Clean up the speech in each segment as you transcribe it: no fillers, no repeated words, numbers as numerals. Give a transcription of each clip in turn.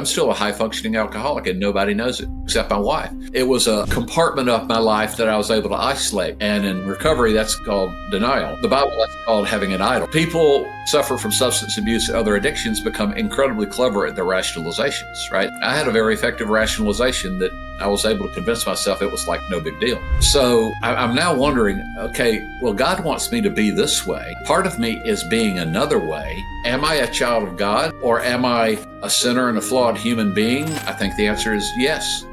I'm still a high functioning alcoholic and nobody knows it except my wife. It was a compartment of my life that I was able to isolate. And in recovery, that's called denial. The Bible, that's called having an idol. People suffer from substance abuse and other addictions become incredibly clever at their rationalizations, right? I had a very effective rationalization that I was able to convince myself it was like no big deal. So I'm now wondering, okay, well, God wants me to be this way. Part of me is being another way. Am I a child of God, or am I a sinner and a flawed human being? I think the answer is yes.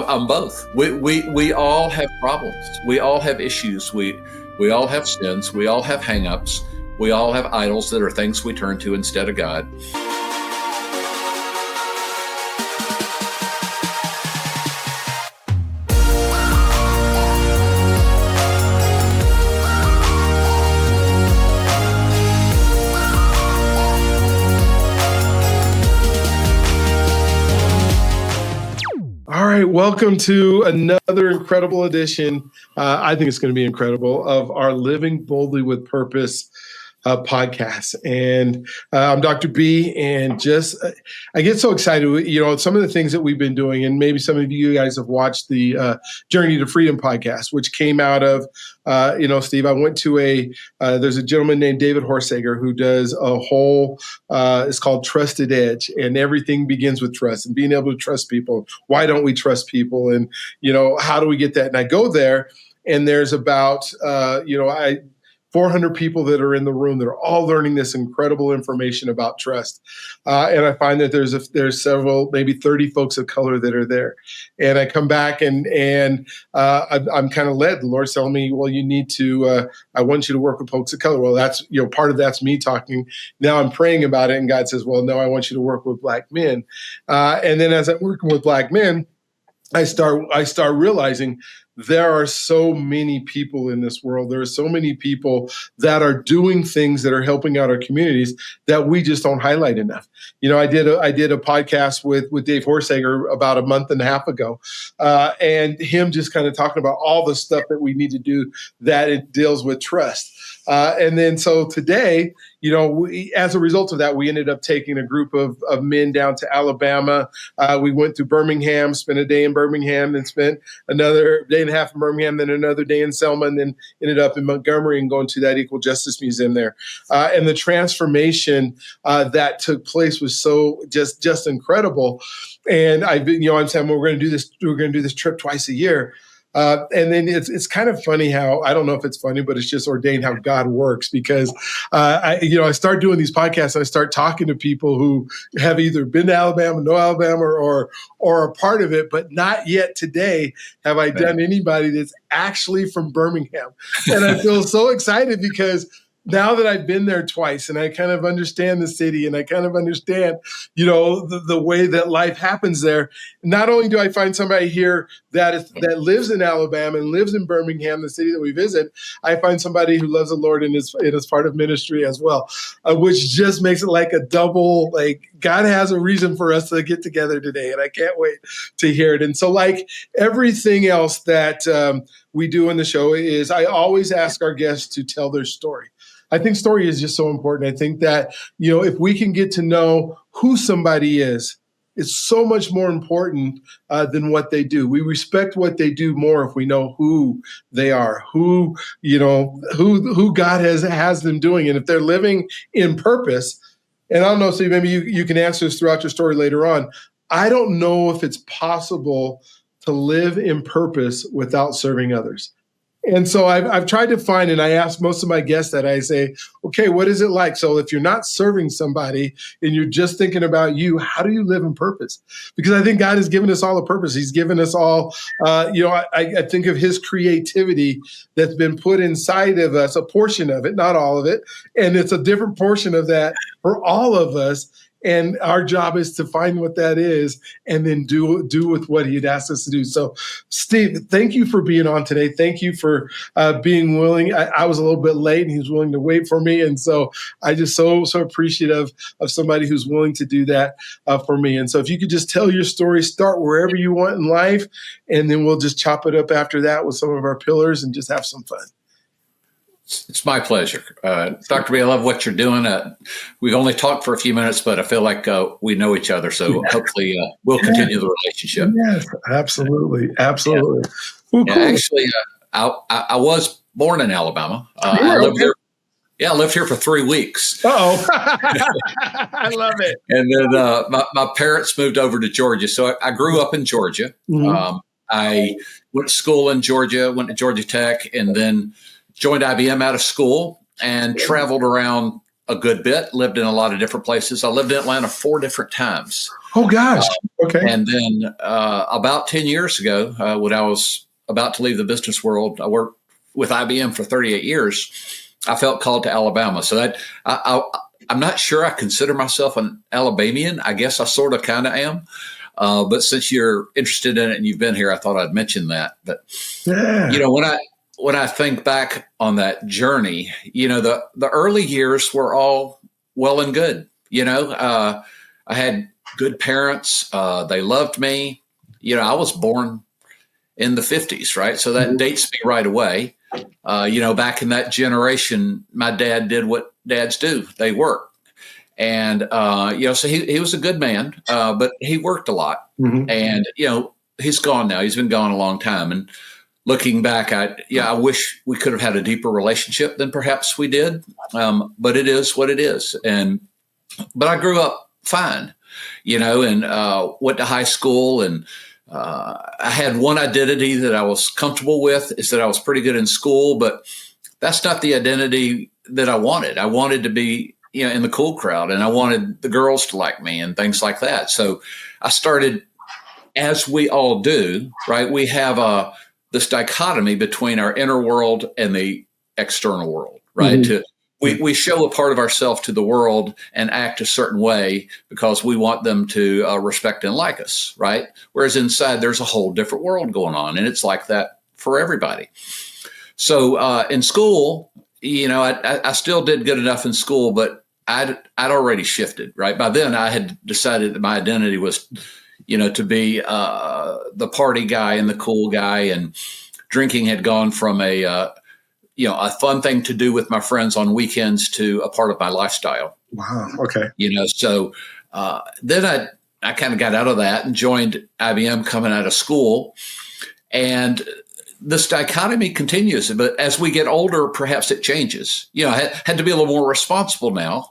I'm both. We all have problems. We all have issues. We all have sins. We all have hang-ups. We all have idols that are things we turn to instead of God. All right, welcome to another incredible edition. I think it's going to be incredible, of our Living Boldly with Purpose podcast. And I'm Dr. B, and I get so excited. Some of the things that we've been doing, and maybe some of you guys have watched the Journey to Freedom podcast, which came out of, Steve, I went to there's a gentleman named David Horsager who does a whole, it's called Trusted Edge, and everything begins with trust and being able to trust people. Why don't we trust people? And, how do we get that? And I go there, and there's about, 400 people that are in the room that are all learning this incredible information about trust. And I find that there's several, maybe 30 folks of color that are there. And I come back and I'm kind of led. The Lord's telling me, well, you need to, I want you to work with folks of color. Well, that's, part of that's me talking. Now I'm praying about it. And God says, well, no, I want you to work with Black men. And then as I'm working with Black men, I start realizing there are so many people in this world. There are so many people that are doing things that are helping out our communities that we just don't highlight enough. I did a podcast with Dave Horsager about a month and a half ago, and him just kind of talking about all the stuff that we need to do that it deals with trust. And then so today, as a result of that, we ended up taking a group of men down to Alabama. We went to Birmingham, spent a day in Birmingham, then spent another day and a half in Birmingham, then another day in Selma, and then ended up in Montgomery and going to that Equal Justice Museum there. And the transformation that took place was so just incredible. And I'm saying, well, we're going to do this trip twice a year. And then it's kind of funny how, I don't know if it's funny, but it's just ordained how God works, because I start doing these podcasts and I start talking to people who have either been to Alabama, know Alabama, or are part of it, but not yet today have I done anybody that's actually from Birmingham. And I feel so excited because now that I've been there twice and I kind of understand the city and I kind of understand, the way that life happens there, not only do I find somebody here that lives in Alabama and lives in Birmingham, the city that we visit, I find somebody who loves the Lord and is part of ministry as well, which just makes it like a double, like God has a reason for us to get together today, and I can't wait to hear it. And so like everything else that we do in the show is I always ask our guests to tell their story. I think story is just so important. I think that, if we can get to know who somebody is, it's so much more important than what they do. We respect what they do more if we know who they are, who God has them doing. And if they're living in purpose, and I don't know, Steve, maybe you can answer this throughout your story later on. I don't know if it's possible to live in purpose without serving others. And so I've tried to find, and I ask most of my guests that, I say, okay, what is it like? So if you're not serving somebody and you're just thinking about you, how do you live in purpose? Because I think God has given us all a purpose. He's given us all, I think of his creativity that's been put inside of us, a portion of it, not all of it. And it's a different portion of that for all of us. And our job is to find what that is and then do with what he'd asked us to do. So, Steve, thank you for being on today. Thank you for being willing. I was a little bit late and he was willing to wait for me. And so I just so appreciative of somebody who's willing to do that for me. And so if you could just tell your story, start wherever you want in life, and then we'll just chop it up after that with some of our pillars and just have some fun. It's my pleasure. Dr. B, I love what you're doing. We've only talked for a few minutes, but I feel like we know each other. So hopefully we'll continue the relationship. Yes, absolutely. Absolutely. Yeah. Well, Yeah, cool. actually, I was born in Alabama. You I were lived okay. there. Yeah, I lived here for 3 weeks. Uh-oh. I love it. And then my parents moved over to Georgia. So I grew up in Georgia. Mhm. I went to school in Georgia, went to Georgia Tech, and then joined IBM out of school and traveled around a good bit, lived in a lot of different places. I lived in Atlanta 4 different times. Oh, gosh. Okay. And then about 10 years ago, when I was about to leave the business world, I worked with IBM for 38 years. I felt called to Alabama. So that I'm not sure I consider myself an Alabamian. I guess I sort of kind of am. But since you're interested in it and you've been here, I thought I'd mention that. But, when I think back on that journey, the early years were all well and good. I had good parents. They loved me. I was born in the 50s, right? So that dates me right away. Back in that generation, my dad did what dads do. They work. And, so he was a good man, but he worked a lot. Mhm. And, he's gone now. He's been gone a long time. And looking back, I wish we could have had a deeper relationship than perhaps we did. But it is what it is. But I grew up fine, and went to high school, and I had one identity that I was comfortable with, is that I was pretty good in school, but that's not the identity that I wanted. I wanted to be, in the cool crowd, and I wanted the girls to like me and things like that. So I started, as we all do, right? We have this dichotomy between our inner world and the external world, right? Mhm. We show a part of ourselves to the world and act a certain way because we want them to respect and like us, right? Whereas inside there's a whole different world going on, and it's like that for everybody. So in school, I still did good enough in school, but I'd already shifted, right? By then I had decided that my identity was, to be the party guy and the cool guy, and drinking had gone from a fun thing to do with my friends on weekends to a part of my lifestyle. Wow. Okay. So then I kind of got out of that and joined IBM coming out of school. And this dichotomy continues, but as we get older, perhaps it changes. I had to be a little more responsible now.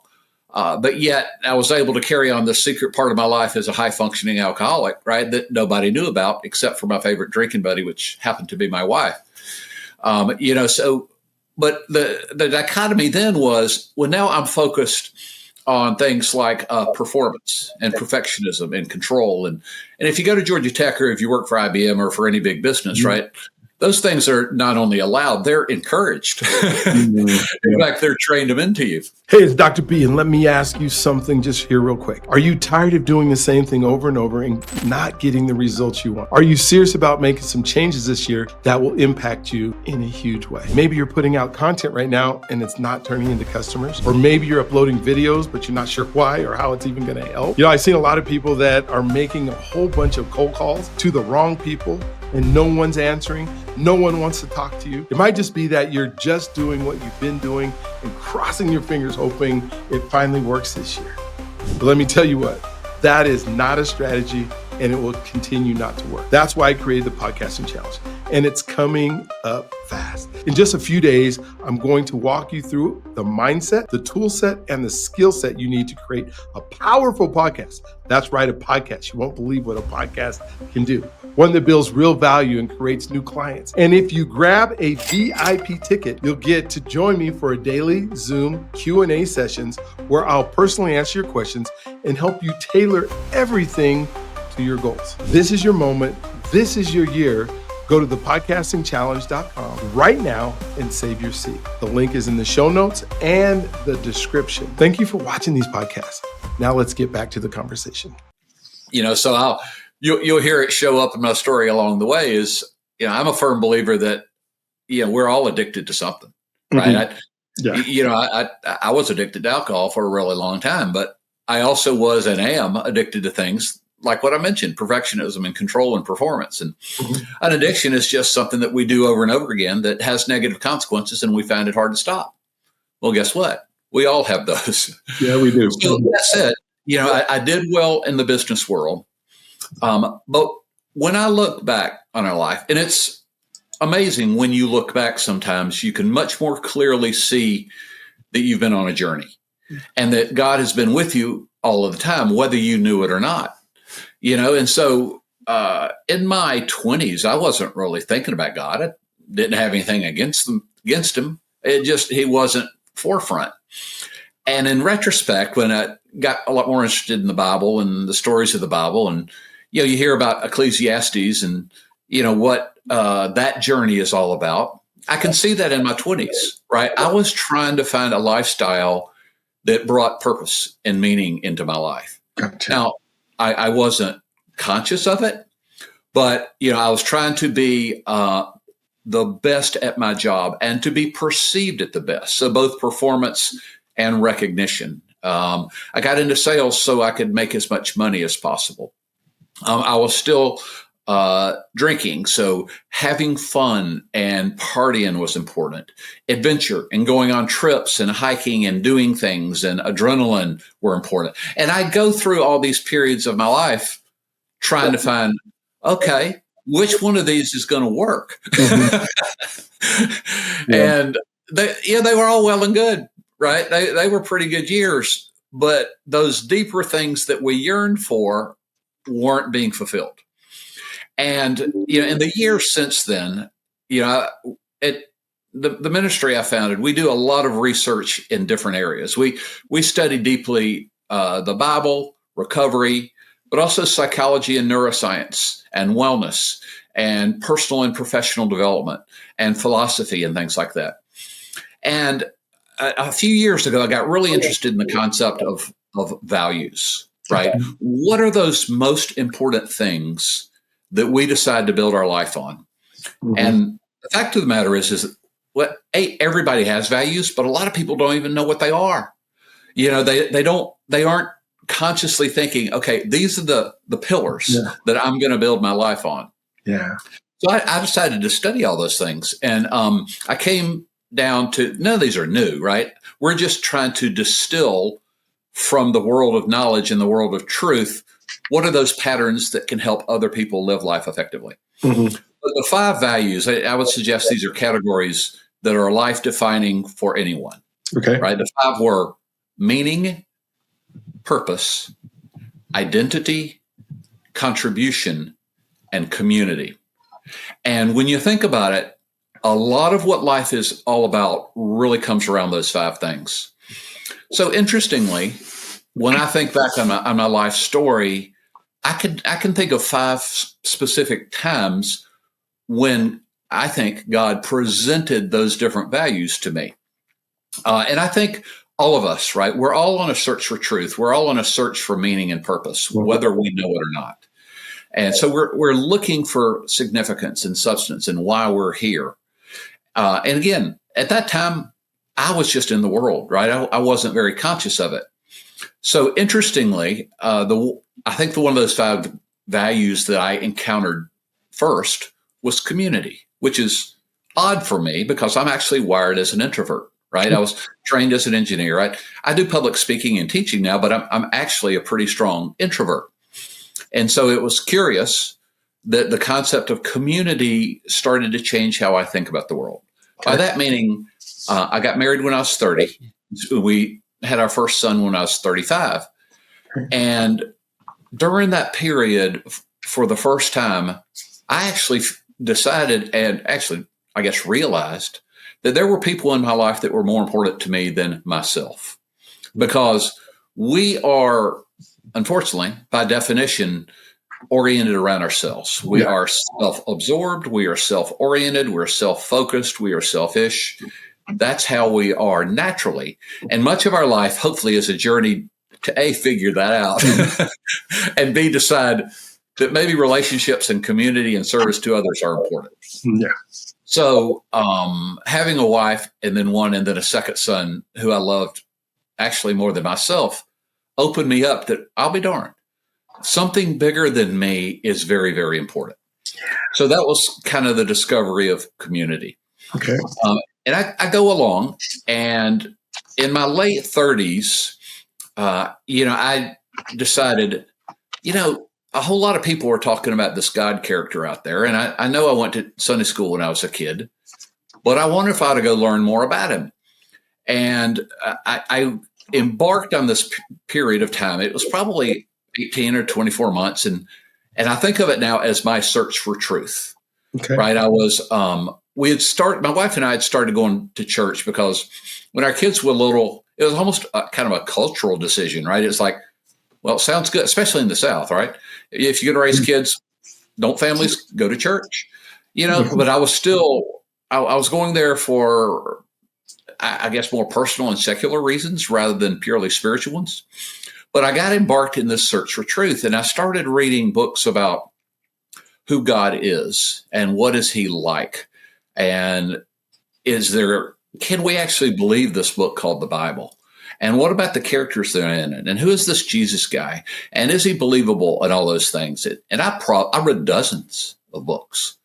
But yet I was able to carry on the secret part of my life as a high functioning alcoholic, right? That nobody knew about except for my favorite drinking buddy, which happened to be my wife. But the dichotomy then was, well, now I'm focused on things like performance and perfectionism and control. And if you go to Georgia Tech, or if you work for IBM or for any big business, right? Those things are not only allowed, they're encouraged. In fact, they're trained them into you. Hey, it's Dr. B, and let me ask you something just here real quick. Are you tired of doing the same thing over and over and not getting the results you want? Are you serious about making some changes this year that will impact you in a huge way? Maybe you're putting out content right now and it's not turning into customers, or maybe you're uploading videos, but you're not sure why or how it's even going to help. I've seen a lot of people that are making a whole bunch of cold calls to the wrong people, and no one's answering. No one wants to talk to you. It might just be that you're just doing what you've been doing and crossing your fingers, hoping it finally works this year. But let me tell you what, that is not a strategy, and it will continue not to work. That's why I created the Podcasting Challenge, and it's coming up fast. In just a few days, I'm going to walk you through the mindset, the tool set, and the skill set you need to create a powerful podcast. That's right, a podcast. You won't believe what a podcast can do. One that builds real value and creates new clients. And if you grab a VIP ticket, you'll get to join me for a daily Zoom Q&A sessions where I'll personally answer your questions and help you tailor everything to your goals. This is your moment. This is your year. Go to thepodcastingchallenge.com right now and save your seat. The link is in the show notes and the description. Thank you for watching these podcasts. Now let's get back to the conversation. So you'll hear it show up in my story along the way is, I'm a firm believer that, we're all addicted to something, right? I was addicted to alcohol for a really long time, but I also was and am addicted to things like what I mentioned, perfectionism and control and performance. And an addiction is just something that we do over and over again that has negative consequences, and we find it hard to stop. Well, guess what? We all have those. Yeah, we do. So that said, I did well in the business world. But when I look back on our life, and it's amazing when you look back, sometimes you can much more clearly see that you've been on a journey and that God has been with you all of the time, whether you knew it or not. And so in my 20s, I wasn't really thinking about God. I didn't have anything against him. He wasn't forefront. And in retrospect, when I got a lot more interested in the Bible and the stories of the Bible, and you hear about Ecclesiastes and what that journey is all about, I can see that in my 20s, right? I was trying to find a lifestyle that brought purpose and meaning into my life. Gotcha. Now, I wasn't conscious of it, but I was trying to be the best at my job and to be perceived at the best. So both performance and recognition. I got into sales so I could make as much money as possible. I was still drinking, so having fun and partying was important. Adventure and going on trips and hiking and doing things and adrenaline were important. And I go through all these periods of my life trying to find, okay, which one of these is going to work? And they were all well and good, right? They were pretty good years, but those deeper things that we yearned for weren't being fulfilled. And in the years since then, the ministry I founded, we do a lot of research in different areas. We study deeply the Bible, recovery, but also psychology and neuroscience and wellness and personal and professional development and philosophy and things like that. And a few years ago, I got really interested in the concept of values, right? Okay. What are those most important things that we decide to build our life on? Mm-hmm. And the fact of the matter is everybody has values, but a lot of people don't even know what they are. They aren't consciously thinking, okay, these are the pillars that I'm going to build my life on. Yeah. So I decided to study all those things. And I came down to, none of these are new, right? We're just trying to distill from the world of knowledge and the world of truth, what are those patterns that can help other people live life effectively? Mm-hmm. But the 5 values, I would suggest these are categories that are life-defining for anyone. Okay. Right? The 5 were meaning, purpose, identity, contribution, and community. And when you think about it, a lot of what life is all about really comes around those 5 things. So interestingly, when I think back on my life story, I can think of 5 specific times when I think God presented those different values to me. And I think all of us, right? We're all on a search for truth. We're all on a search for meaning and purpose, whether we know it or not. And so we're looking for significance and substance and why we're here. And again, at that time, I was just in the world, right? I wasn't very conscious of it. So interestingly, I think one of those 5 values that I encountered first was community, which is odd for me because I'm actually wired as an introvert, right? I was trained as an engineer, right? I do public speaking and teaching now, but I'm actually a pretty strong introvert. And so it was curious that the concept of community started to change how I think about the world. Okay. By that meaning, I got married when I was 30. We had our first son when I was 35. And during that period, for the first time, I actually decided and actually, I guess, realized that there were people in my life that were more important to me than myself. Because we are, unfortunately, by definition, oriented around ourselves. We are self-absorbed. We are self-oriented. We're self-focused. We are selfish. That's how we are naturally. And much of our life, hopefully, is a journey to A, figure that out, and B, decide that maybe relationships and community and service to others are important. Yeah. So having a wife and then a second son who I loved actually more than myself opened me up that I'll be darned. something bigger than me is very, very important. So that was kind of the discovery of community. Okay. And I go along, and in my late 30s, I decided, a whole lot of people are talking about this God character out there. And I know I went to Sunday school when I was a kid, but I wonder if I ought to go learn more about him. And I embarked on this period of time. It was probably 18 or 24 months. And I think of it now as my search for truth. Okay. Right. I was, my wife and I had started going to church because when our kids were little, it was almost kind of a cultural decision, right? It's like, well, it sounds good, especially in the South, right? If you're going to raise kids, don't families go to church? But I was still, I was going there for, I guess, more personal and secular reasons rather than purely spiritual ones. But I got embarked in this search for truth, and I started reading books about who God is and what is he like, and can we actually believe this book called the Bible? And what about the characters that are in it? And who is this Jesus guy? And is he believable and all those things? And I read dozens of books.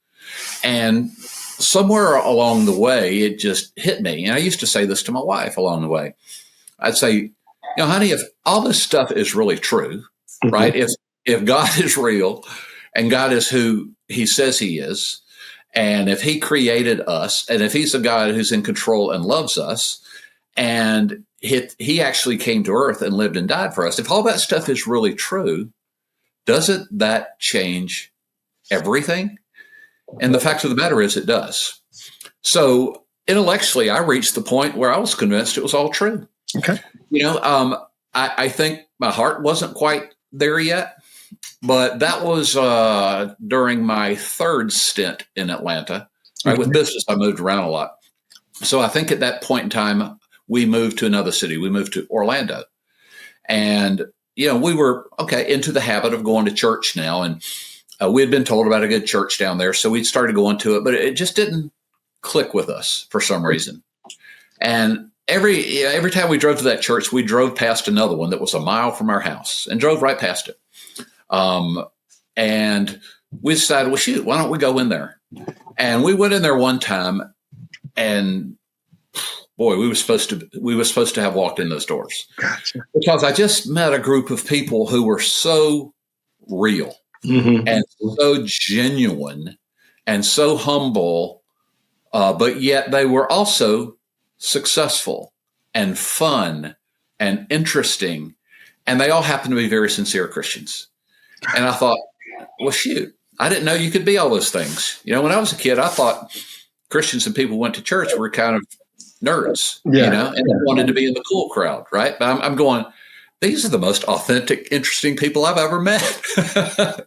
And somewhere along the way, it just hit me. And I used to say this to my wife along the way. I'd say, honey, if all this stuff is really true, right? If God is real and God is who he says he is, and if he created us, and if he's a God who's in control and loves us, and he actually came to earth and lived and died for us, if all that stuff is really true, doesn't that change everything? And the fact of the matter is it does. So intellectually, I reached the point where I was convinced it was all true. Okay. I think my heart wasn't quite there yet, but that was during my third stint in Atlanta. Right, with business, I moved around a lot. So I think at that point in time, we moved to another city. We moved to Orlando. And, we were, into the habit of going to church now. And we had been told about a good church down there. So we started going to it, but it just didn't click with us for some reason. And every time we drove to that church, we drove past another one that was a mile from our house and drove right past it. And we decided, well, shoot, why don't we go in there? And we went in there one time, and boy, we were supposed to have walked in those doors. Gotcha. Because I just met a group of people who were so real and so genuine and so humble, but yet they were also successful and fun and interesting, and they all happened to be very sincere Christians. And I thought, well, shoot, I didn't know you could be all those things. When I was a kid, I thought Christians and people who went to church were kind of nerds, and wanted to be in the cool crowd, right? But I'm going, these are the most authentic, interesting people I've ever met.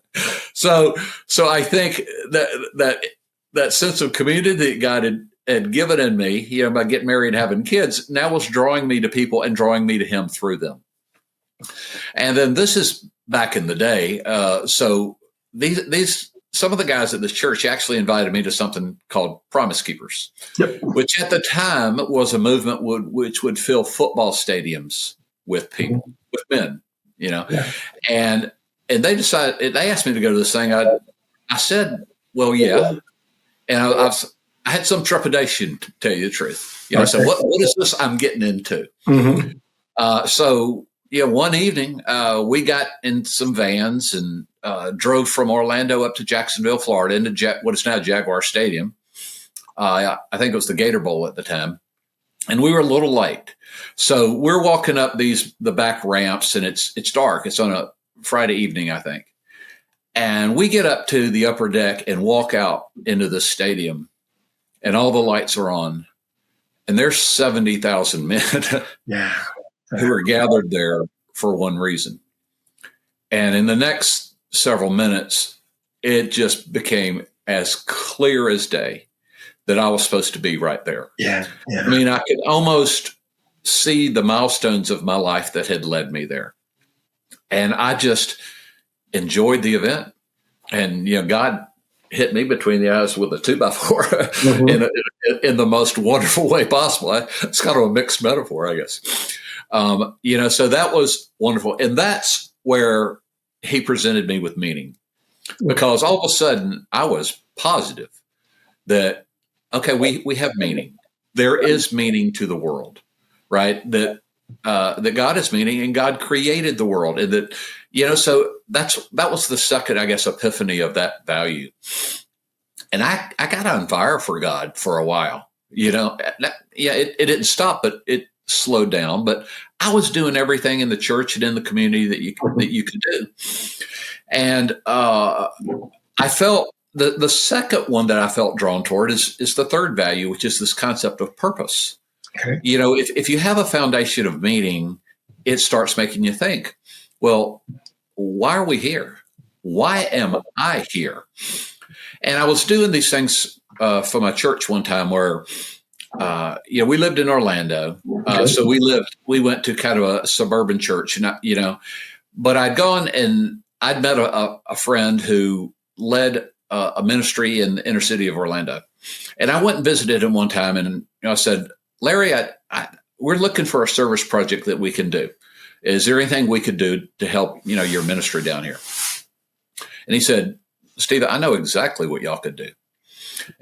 So I think that sense of community that God had given in me, by getting married and having kids, now was drawing me to people and drawing me to him through them. And then this is back in the day. So these some of the guys at this church actually invited me to something called Promise Keepers, which at the time was a movement which would fill football stadiums with people, with men, and they decided, they asked me to go to this thing. I said, well, yeah. And I had some trepidation, to tell you the truth. I said, what is this I'm getting into? So one evening we got in some vans and drove from Orlando up to Jacksonville, Florida, into what is now Jaguar Stadium. I think it was the Gator Bowl at the time. And we were a little late. So we're walking up the back ramps, and it's dark. It's on a Friday evening, I think. And we get up to the upper deck and walk out into the stadium, and all the lights are on. And there's 70,000 men who are gathered there for one reason. And in the next several minutes, it just became as clear as day that I was supposed to be right there. I mean, I could almost see the milestones of my life that had led me there. And I just enjoyed the event. And, God hit me between the eyes with a 2x4 in the most wonderful way possible. It's kind of a mixed metaphor, I guess. So that was wonderful. And that's where he presented me with meaning, because all of a sudden I was positive that, okay, we have meaning. There is meaning to the world, right? That God is meaning, and God created the world, and that, so that was the second, I guess, epiphany of that value. And I got on fire for God for a while, it didn't stop, but it slowed down. But I was doing everything in the church and in the community that you could do. And I felt the second one that I felt drawn toward is the third value, which is this concept of purpose. Okay. If you have a foundation of meaning, it starts making you think, well, why are we here? Why am I here? And I was doing these things for my church one time where, we lived in Orlando. So we went to kind of a suburban church, but I'd gone and I'd met a friend who led a ministry in the inner city of Orlando. And I went and visited him one time, and I said, Larry, we're looking for a service project that we can do. Is there anything we could do to help, your ministry down here? And he said, Steve, I know exactly what y'all could do.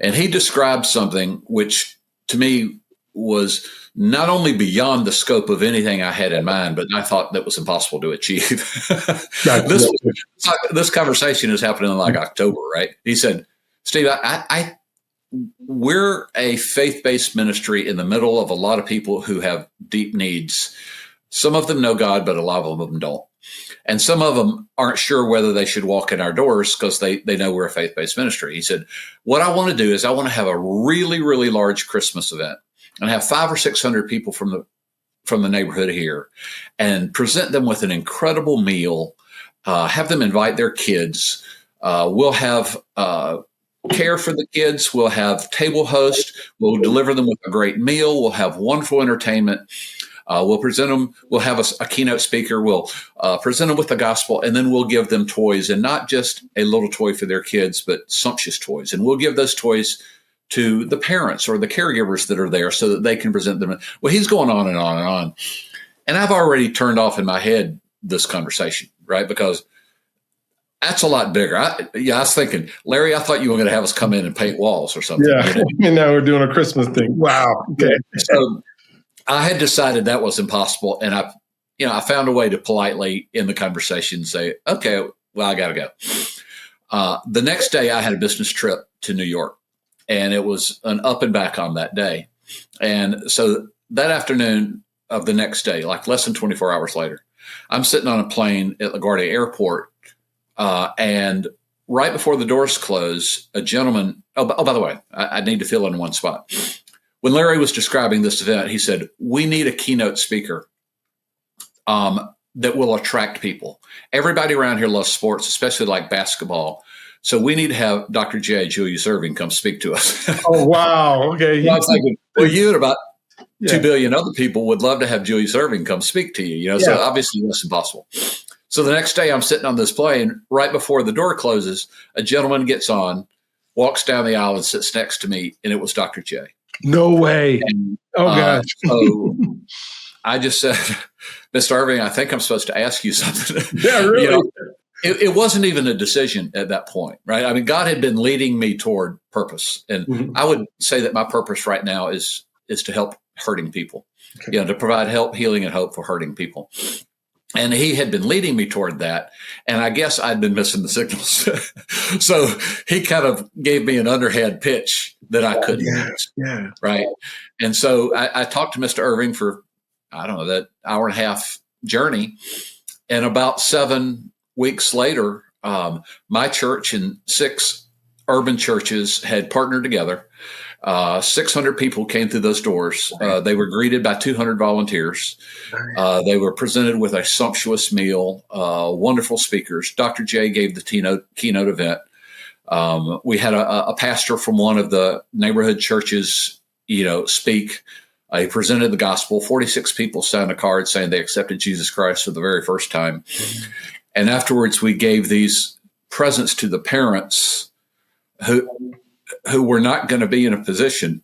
And he described something which to me was not only beyond the scope of anything I had in mind, but I thought that was impossible to achieve. This conversation is happening in like October, right? He said, Steve, we're a faith-based ministry in the middle of a lot of people who have deep needs. Some of them know God, but a lot of them don't. And some of them aren't sure whether they should walk in our doors because they know we're a faith-based ministry. He said, what I want to do is I want to have a really, really large Christmas event and have 500 or 600 people from the neighborhood here, and present them with an incredible meal, have them invite their kids. We'll have care for the kids. We'll have table host. We'll deliver them with a great meal. We'll have wonderful entertainment. We'll present them. We'll have a keynote speaker. We'll present them with the gospel, and then we'll give them toys, and not just a little toy for their kids, but sumptuous toys. And we'll give those toys to the parents or the caregivers that are there so that they can present them. Well, he's going on and on and on. And I've already turned off in my head this conversation, right? Because that's a lot bigger. I was thinking, Larry, I thought you were going to have us come in and paint walls or something. Yeah, and now we're doing a Christmas thing. Wow. Okay. So I had decided that was impossible, and I found a way to politely in the conversation say, okay, well, I got to go. The next day I had a business trip to New York, and it was an up and back on that day. And so that afternoon of the next day, like less than 24 hours later, I'm sitting on a plane at LaGuardia Airport, and right before the doors close, a gentleman, by the way, I need to fill in one spot. When Larry was describing this event, he said, we need a keynote speaker that will attract people. Everybody around here loves sports, especially like basketball. So we need to have Dr. J. Julius Erving come speak to us. Oh, wow. Okay. Well, I was thinking, well, you and about 2 billion other people would love to have Julius Erving come speak to you, so obviously that's impossible. So the next day I'm sitting on this plane. Right before the door closes, a gentleman gets on, walks down the aisle and sits next to me, and it was Dr. J. No way. And, gosh. So I just said, Mr. Erving, I think I'm supposed to ask you something. Yeah, really. It wasn't even a decision at that point, right? I mean, God had been leading me toward purpose. And I would say that my purpose right now is to help hurting people, to provide help, healing, and hope for hurting people. And he had been leading me toward that. And I guess I'd been missing the signals. So he kind of gave me an underhand pitch that I couldn't use. Yeah. Right. And so I talked to Mr. Erving for, I don't know, that hour and a half journey. And about 7 weeks later, my church and 6 urban churches had partnered together. 600 people came through those doors. They were greeted by 200 volunteers. They were presented with a sumptuous meal, wonderful speakers. Dr. J gave the keynote event. We had a pastor from one of the neighborhood churches, speak. He presented the gospel. 46 people signed a card saying they accepted Jesus Christ for the very first time. And afterwards, we gave these presents to the parents who were not going to be in a position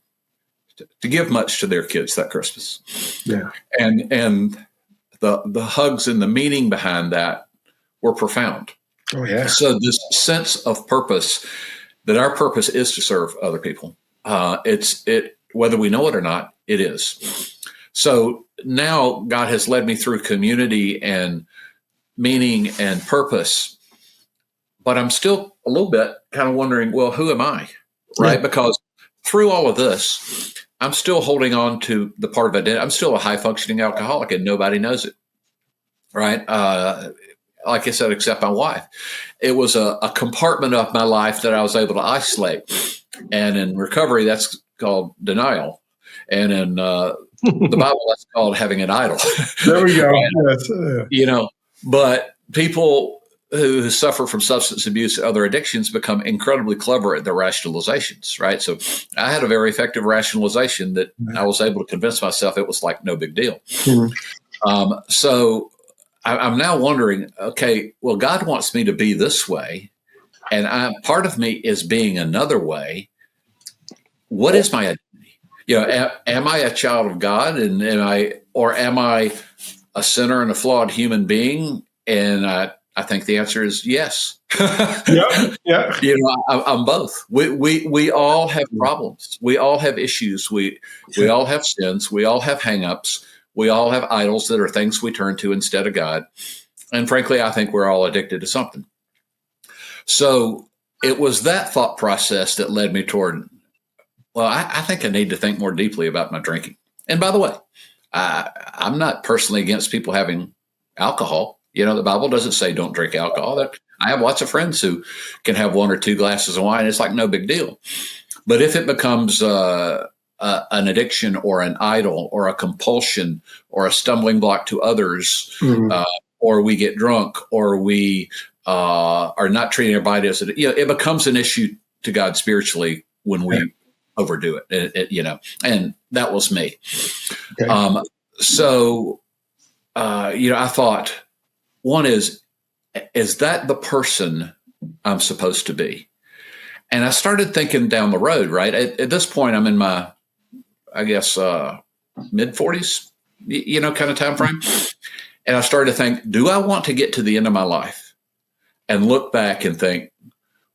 to give much to their kids that Christmas. Yeah. And the hugs and the meaning behind that were profound. Oh, yeah. So this sense of purpose, that our purpose is to serve other people. Whether we know it or not, it is. So now God has led me through community and meaning and purpose, but I'm still a little bit kind of wondering, well, who am I? Right? Yeah. Because through all of this, I'm still holding on to the part of identity. I'm still a high functioning alcoholic and nobody knows it. Right? Like I said, except my wife. It was a compartment of my life that I was able to isolate. And in recovery, that's called denial. And in the Bible, that's called having an idol. There we go. Right? Yes. But people who suffer from substance abuse and other addictions become incredibly clever at their rationalizations, right? So I had a very effective rationalization that I was able to convince myself it was like no big deal. So I'm now wondering, okay, well, God wants me to be this way, and part of me is being another way. What is my identity? Am I a child of God, and am I a sinner and a flawed human being? And I think the answer is yes. Yeah. I'm both. We all have problems. We all have issues. We all have sins. We all have hangups. We all have idols that are things we turn to instead of God. And frankly, I think we're all addicted to something. So it was that thought process that led me toward, well, I think I need to think more deeply about my drinking. And by the way, I'm not personally against people having alcohol. The Bible doesn't say don't drink alcohol. I have lots of friends who can have 1 or 2 glasses of wine. It's like no big deal. But if it becomes an addiction or an idol or a compulsion or a stumbling block to others, or we get drunk, or we are not treating our body as it becomes an issue to God spiritually when we overdo it. And that was me. Okay. So I thought, one is that the person I'm supposed to be? And I started thinking down the road, right? At this point, I'm in my, I guess, mid 40s, kind of time frame. And I started to think, do I want to get to the end of my life and look back and think,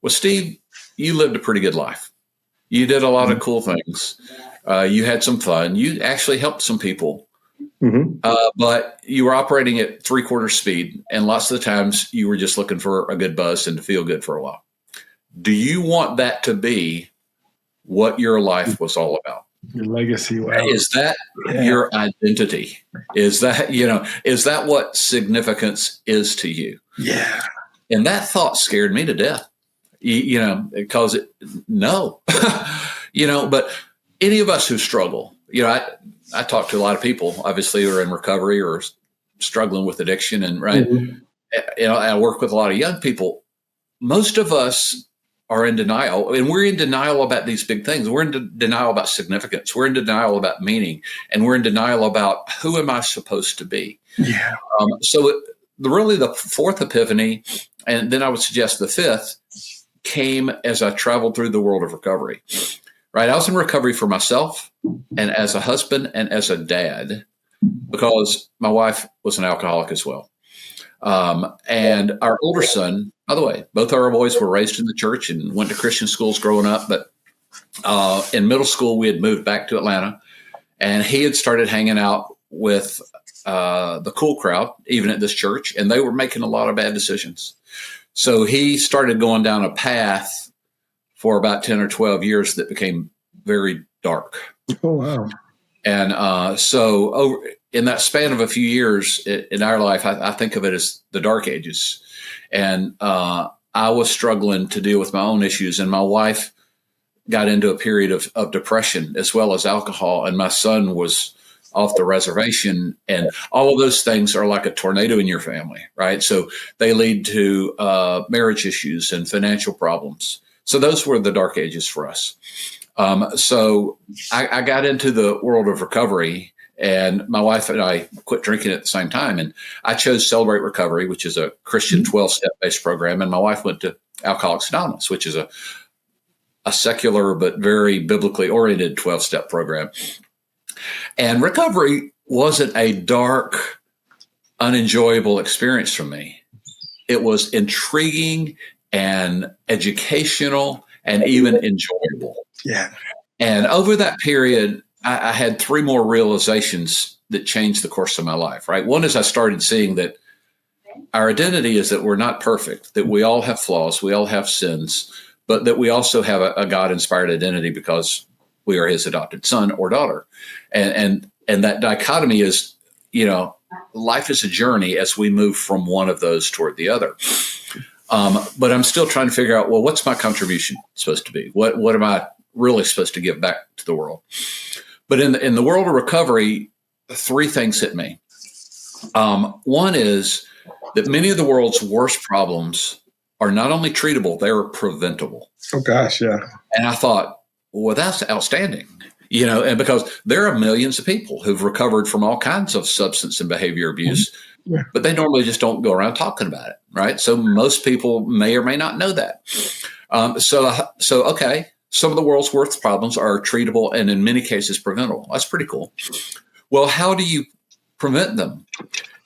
well, Steve, you lived a pretty good life. You did a lot of cool things. You had some fun. You actually helped some people. But you were operating at 3/4 speed. And lots of the times you were just looking for a good buzz and to feel good for a while. Do you want that to be what your life was all about? Your legacy. Wow. Is that your identity? Is that what significance is to you? Yeah. And that thought scared me to death, because no, but any of us who struggle, I talk to a lot of people, obviously, who are in recovery or struggling with addiction. And I work with a lot of young people. Most of us are in denial, and we're in denial about these big things. We're in denial about significance. We're in denial about meaning, and we're in denial about who am I supposed to be? Yeah. So really the fourth epiphany, and then I would suggest the fifth, came as I traveled through the world of recovery. Right. I was in recovery for myself and as a husband and as a dad, because my wife was an alcoholic as well. And our older son, by the way, both our boys were raised in the church and went to Christian schools growing up. But in middle school, we had moved back to Atlanta, and he had started hanging out with the cool crowd, even at this church, and they were making a lot of bad decisions. So he started going down a path for about 10 or 12 years that became very dark. Oh, wow. And so in that span of a few years in our life, I think of it as the dark ages. And I was struggling to deal with my own issues. And my wife got into a period of depression as well as alcohol. And my son was off the reservation. And all of those things are like a tornado in your family, right? So they lead to marriage issues and financial problems. So those were the dark ages for us. So I got into the world of recovery, and my wife and I quit drinking at the same time. And I chose Celebrate Recovery, which is a Christian 12-step based program. And my wife went to Alcoholics Anonymous, which is a secular but very biblically oriented 12-step program. And recovery wasn't a dark, unenjoyable experience for me. It was intriguing and educational and even enjoyable. Yeah. And over that period, I had three more realizations that changed the course of my life, right? One is I started seeing that our identity is that we're not perfect, that we all have flaws, we all have sins, but that we also have a God-inspired identity because we are his adopted son or daughter. And that dichotomy is, life is a journey as we move from one of those toward the other. But I'm still trying to figure out, well, what's my contribution supposed to be? What am I really supposed to give back to the world? But in the world of recovery, three things hit me. One is that many of the world's worst problems are not only treatable, they're preventable. Oh, gosh, yeah. And I thought, well, that's outstanding. And because there are millions of people who've recovered from all kinds of substance and behavior abuse, but they normally just don't go around talking about it, right? So most people may or may not know that. So okay, some of the world's worst problems are treatable and in many cases preventable. That's pretty cool. Well, how do you prevent them?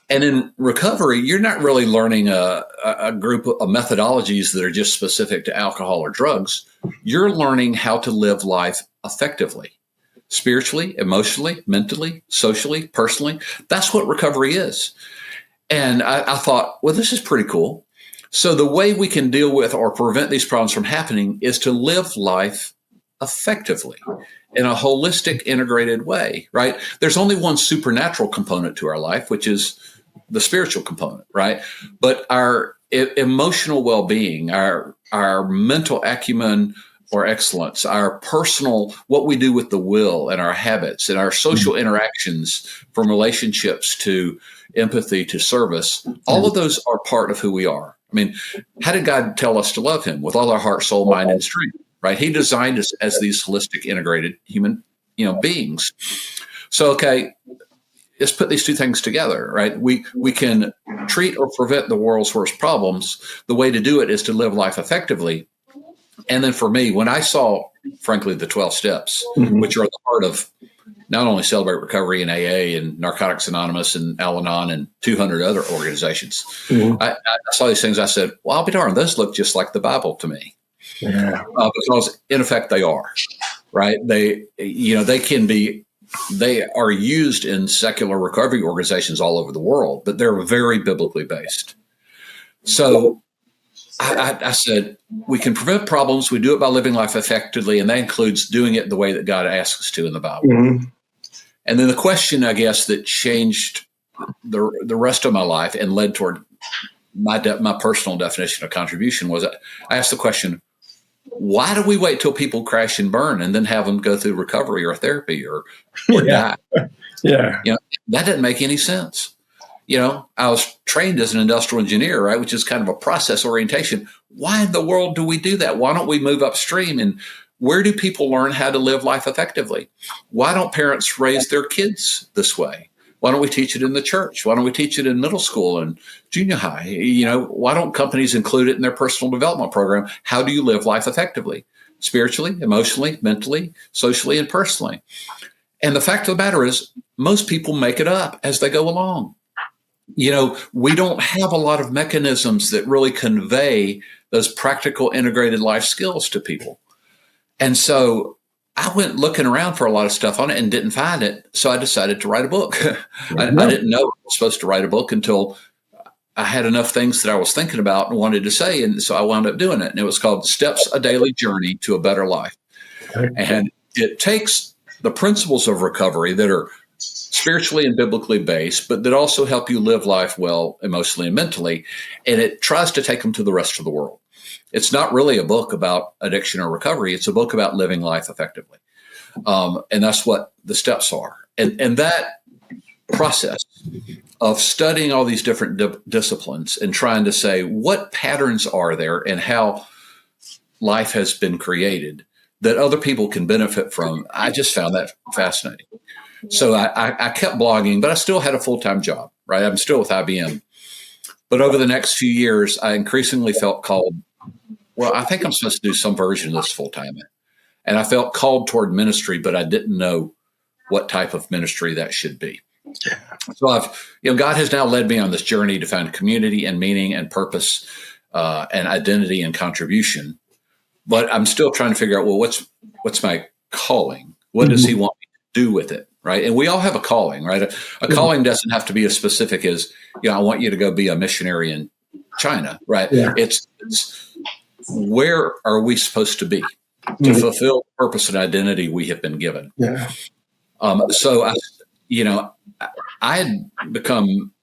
And in recovery, you're not really learning a group of methodologies that are just specific to alcohol or drugs. You're learning how to live life effectively, spiritually, emotionally, mentally, socially, personally. That's what recovery is. And I thought, well, this is pretty cool. So the way we can deal with or prevent these problems from happening is to live life effectively in a holistic, integrated way, right? There's only one supernatural component to our life, which is the spiritual component, right? But our emotional well-being, our mental acumen or excellence, our personal, what we do with the will and our habits and our social interactions, from relationships to empathy to service, all of those are part of who we are. I mean, how did God tell us to love him? With all our heart, soul, mind, and strength, right? He designed us as these holistic, integrated human, beings. So, okay, let's put these two things together, right? We can treat or prevent the world's worst problems. The way to do it is to live life effectively. And then for me, when I saw, frankly, the 12 steps, which are the heart of not only Celebrate Recovery and AA and Narcotics Anonymous and Al-Anon and 200 other organizations, I saw these things. I said, well, I'll be darned, those look just like the Bible to me. Yeah. Because in effect they are, right? They are used in secular recovery organizations all over the world, but they're very biblically based. So I said, we can prevent problems. We do it by living life effectively, and that includes doing it the way that God asks us to in the Bible. And then the question, I guess, that changed the rest of my life and led toward my personal definition of contribution was I asked the question, why do we wait till people crash and burn and then have them go through recovery or therapy or die? Yeah. That didn't make any sense. I was trained as an industrial engineer, right, which is kind of a process orientation. Why in the world do we do that? Why don't we move upstream? And where do people learn how to live life effectively? Why don't parents raise their kids this way? Why don't we teach it in the church? Why don't we teach it in middle school and junior high? Why don't companies include it in their personal development program? How do you live life effectively, spiritually, emotionally, mentally, socially, and personally? And the fact of the matter is, most people make it up as they go along. We don't have a lot of mechanisms that really convey those practical integrated life skills to people. And so I went looking around for a lot of stuff on it and didn't find it. So I decided to write a book. I didn't know I was supposed to write a book until I had enough things that I was thinking about and wanted to say. And so I wound up doing it. And it was called Steps, a Daily Journey to a Better Life. And it takes the principles of recovery that are spiritually and biblically based, but that also help you live life well emotionally and mentally. And it tries to take them to the rest of the world. It's not really a book about addiction or recovery. It's a book about living life effectively. And that's what the steps are. And that process of studying all these different disciplines and trying to say what patterns are there and how life has been created that other people can benefit from, I just found that fascinating. So I kept blogging, but I still had a full-time job, right? I'm still with IBM. But over the next few years, I increasingly felt called, well, I think I'm supposed to do some version of this full-time. And I felt called toward ministry, but I didn't know what type of ministry that should be. So God has now led me on this journey to find community and meaning and purpose and identity and contribution. But I'm still trying to figure out, well, what's my calling? What does he want me to do with it? Right. And we all have a calling, right? A calling doesn't have to be as specific as, I want you to go be a missionary in China, right? Yeah. It's where are we supposed to be to fulfill the purpose and identity we have been given? Yeah. So I had become,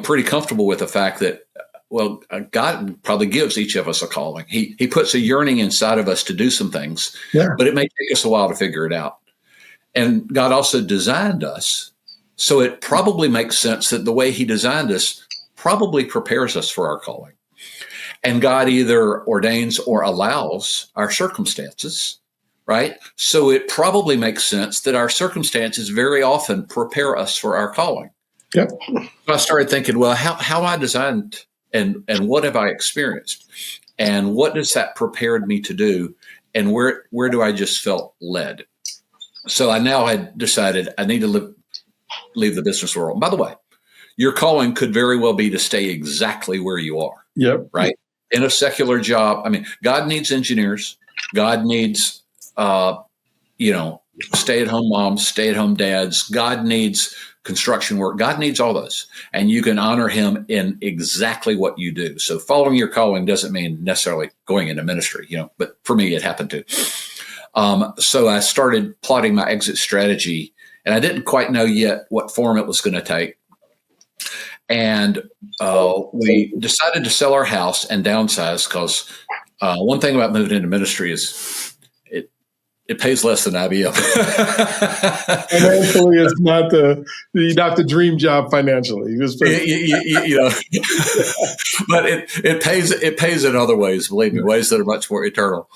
pretty comfortable with the fact that, well, God probably gives each of us a calling. He puts a yearning inside of us to do some things, but it may take us a while to figure it out. And God also designed us, so it probably makes sense that the way he designed us probably prepares us for our calling. And God either ordains or allows our circumstances, right? So it probably makes sense that our circumstances very often prepare us for our calling. Yep. So I started thinking, well, how I designed and what have I experienced? And what does that prepared me to do? And where do I just felt led? So I now had decided I need to leave the business world. By the way, your calling could very well be to stay exactly where you are. Yep. Right. In a secular job. I mean, God needs engineers. God needs, stay-at-home moms, stay-at-home dads. God needs construction work. God needs all those. And you can honor him in exactly what you do. So following your calling doesn't mean necessarily going into ministry, but for me, it happened to. So I started plotting my exit strategy, and I didn't quite know yet what form it was going to take. And we decided to sell our house and downsize because one thing about moving into ministry is it pays less than IBM. Financially, it's not the dream job financially. But it pays in other ways. Believe me, ways that are much more eternal.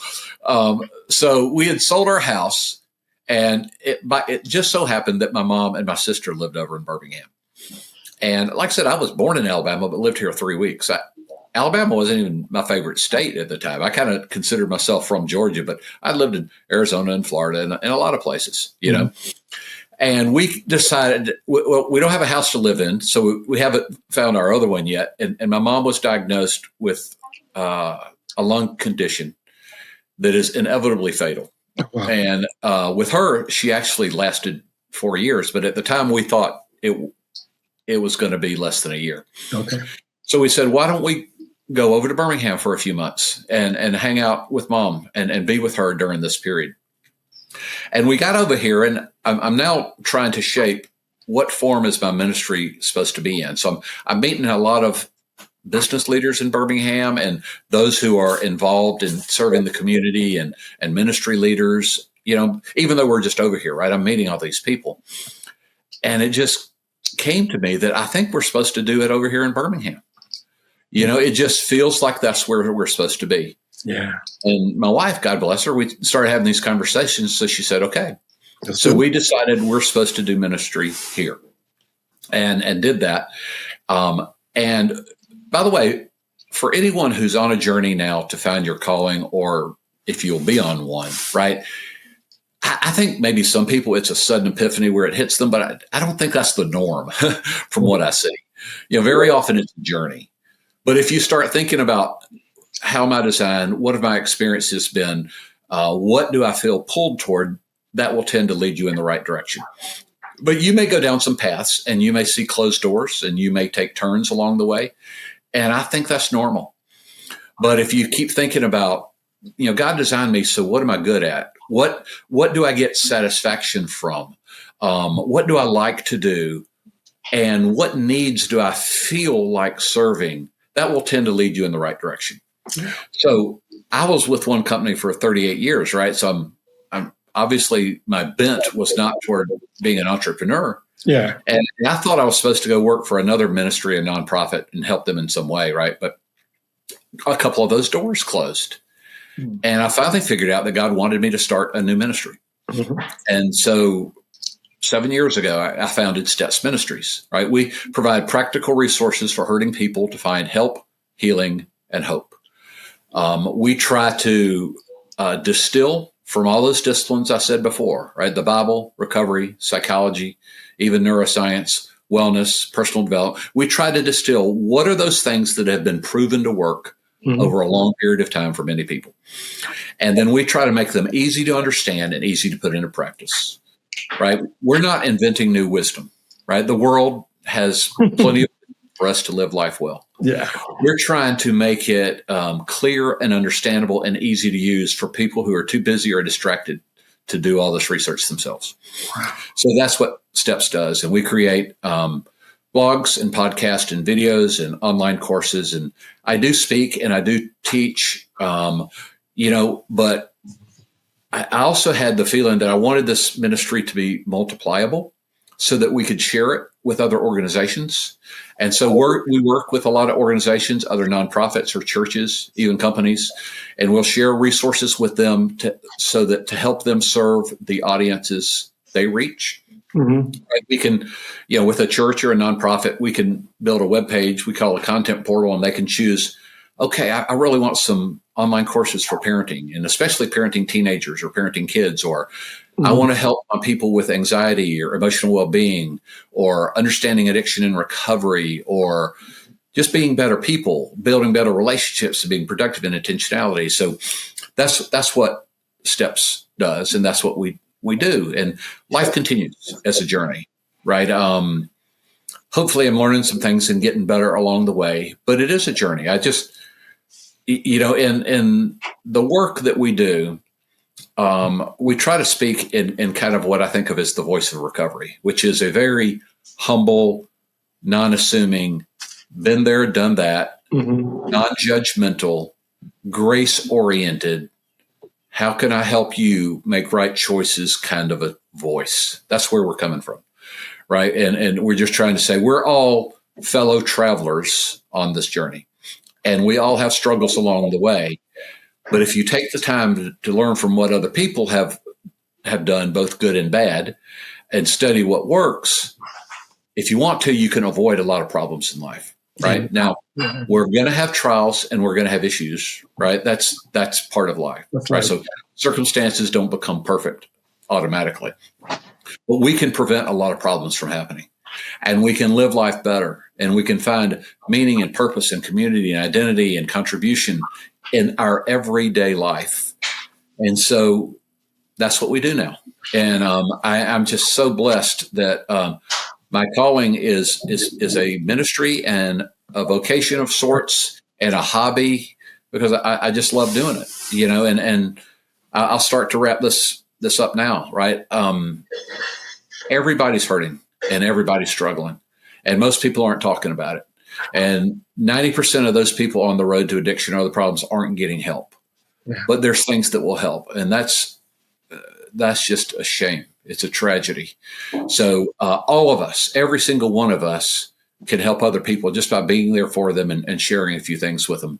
So we had sold our house, and it just so happened that my mom and my sister lived over in Birmingham. And like I said, I was born in Alabama, but lived here 3 weeks. Alabama wasn't even my favorite state at the time. I kind of considered myself from Georgia, but I lived in Arizona and Florida and a lot of places, know. And we decided, well, we don't have a house to live in, so we haven't found our other one yet. And my mom was diagnosed with a lung condition that is inevitably fatal. Wow. And with her, she actually lasted 4 years, but at the time we thought it was going to be less than a year. Okay. So we said, why don't we go over to Birmingham for a few months and hang out with mom and be with her during this period. And we got over here, and I'm now trying to shape what form is my ministry supposed to be in. So I'm meeting a lot of business leaders in Birmingham and those who are involved in serving the community and ministry leaders, even though we're just over here, right? I'm meeting all these people. And it just came to me that I think we're supposed to do it over here in Birmingham. It just feels like that's where we're supposed to be. Yeah. And my wife, God bless her, we started having these conversations. So she said, okay. So we decided we're supposed to do ministry here and did that. And by the way, for anyone who's on a journey now to find your calling, or if you'll be on one, right? I think maybe some people, it's a sudden epiphany where it hits them, but I don't think that's the norm from what I see. Very often it's a journey. But if you start thinking about how am I designed, what have my experiences been, what do I feel pulled toward, that will tend to lead you in the right direction. But you may go down some paths and you may see closed doors and you may take turns along the way. And I think that's normal. But if you keep thinking about, God designed me, so what am I good at? What do I get satisfaction from? What do I like to do? And what needs do I feel like serving? That will tend to lead you in the right direction. So I was with one company for 38 years, right? So I'm obviously my bent was not toward being an entrepreneur. Yeah. And I thought I was supposed to go work for another ministry, a nonprofit, and help them in some way, right? But a couple of those doors closed. And I finally figured out that God wanted me to start a new ministry. Mm-hmm. And so 7 years ago, I founded Steps Ministries, right? We provide practical resources for hurting people to find help, healing, and hope. We try to distill from all those disciplines I said before, right? The Bible, recovery, psychology, even neuroscience, wellness, personal development. We try to distill what are those things that have been proven to work over a long period of time for many people. And then we try to make them easy to understand and easy to put into practice, right? We're not inventing new wisdom, right? The world has plenty of for us to live life well. Yeah. We're trying to make it clear and understandable and easy to use for people who are too busy or distracted to do all this research themselves. Wow. So that's what Steps does. And we create blogs and podcasts and videos and online courses. And I do speak and I do teach, but I also had the feeling that I wanted this ministry to be multipliable so that we could share it with other organizations. And so we work with a lot of organizations, other nonprofits or churches, even companies, and we'll share resources with them to help them serve the audiences they reach. Mm-hmm. Right? We can, with a church or a nonprofit, we can build a web page we call a content portal, and they can choose, okay, I really want some online courses for parenting, and especially parenting teenagers or parenting kids, or I want to help people with anxiety or emotional well-being or understanding addiction and recovery or just being better people, building better relationships and being productive in intentionality. So that's what Steps does. And that's what we do. And life continues as a journey, right? Hopefully I'm learning some things and getting better along the way, but it is a journey. I just, in the work that we do, we try to speak in kind of what I think of as the voice of recovery, which is a very humble, non-assuming, been there, done that, non-judgmental, grace-oriented, how can I help you make right choices kind of a voice. That's where we're coming from, right? And we're just trying to say we're all fellow travelers on this journey, and we all have struggles along the way. But if you take the time to learn from what other people have done, both good and bad, and study what works, if you want to, you can avoid a lot of problems in life, right? Now, we're going to have trials and we're going to have issues, right? That's part of life, right? So circumstances don't become perfect automatically, but we can prevent a lot of problems from happening, and we can live life better, and we can find meaning and purpose and community and identity and contribution in our everyday life. And so that's what we do now. And I'm just so blessed that my calling is a ministry and a vocation of sorts and a hobby, because I just love doing it, and I'll start to wrap this up now, right? Everybody's hurting and everybody's struggling, and most people aren't talking about it. And 90% of those people on the road to addiction or other problems aren't getting help. Yeah. But there's things that will help. And that's just a shame. It's a tragedy. So all of us, every single one of us, can help other people just by being there for them and sharing a few things with them.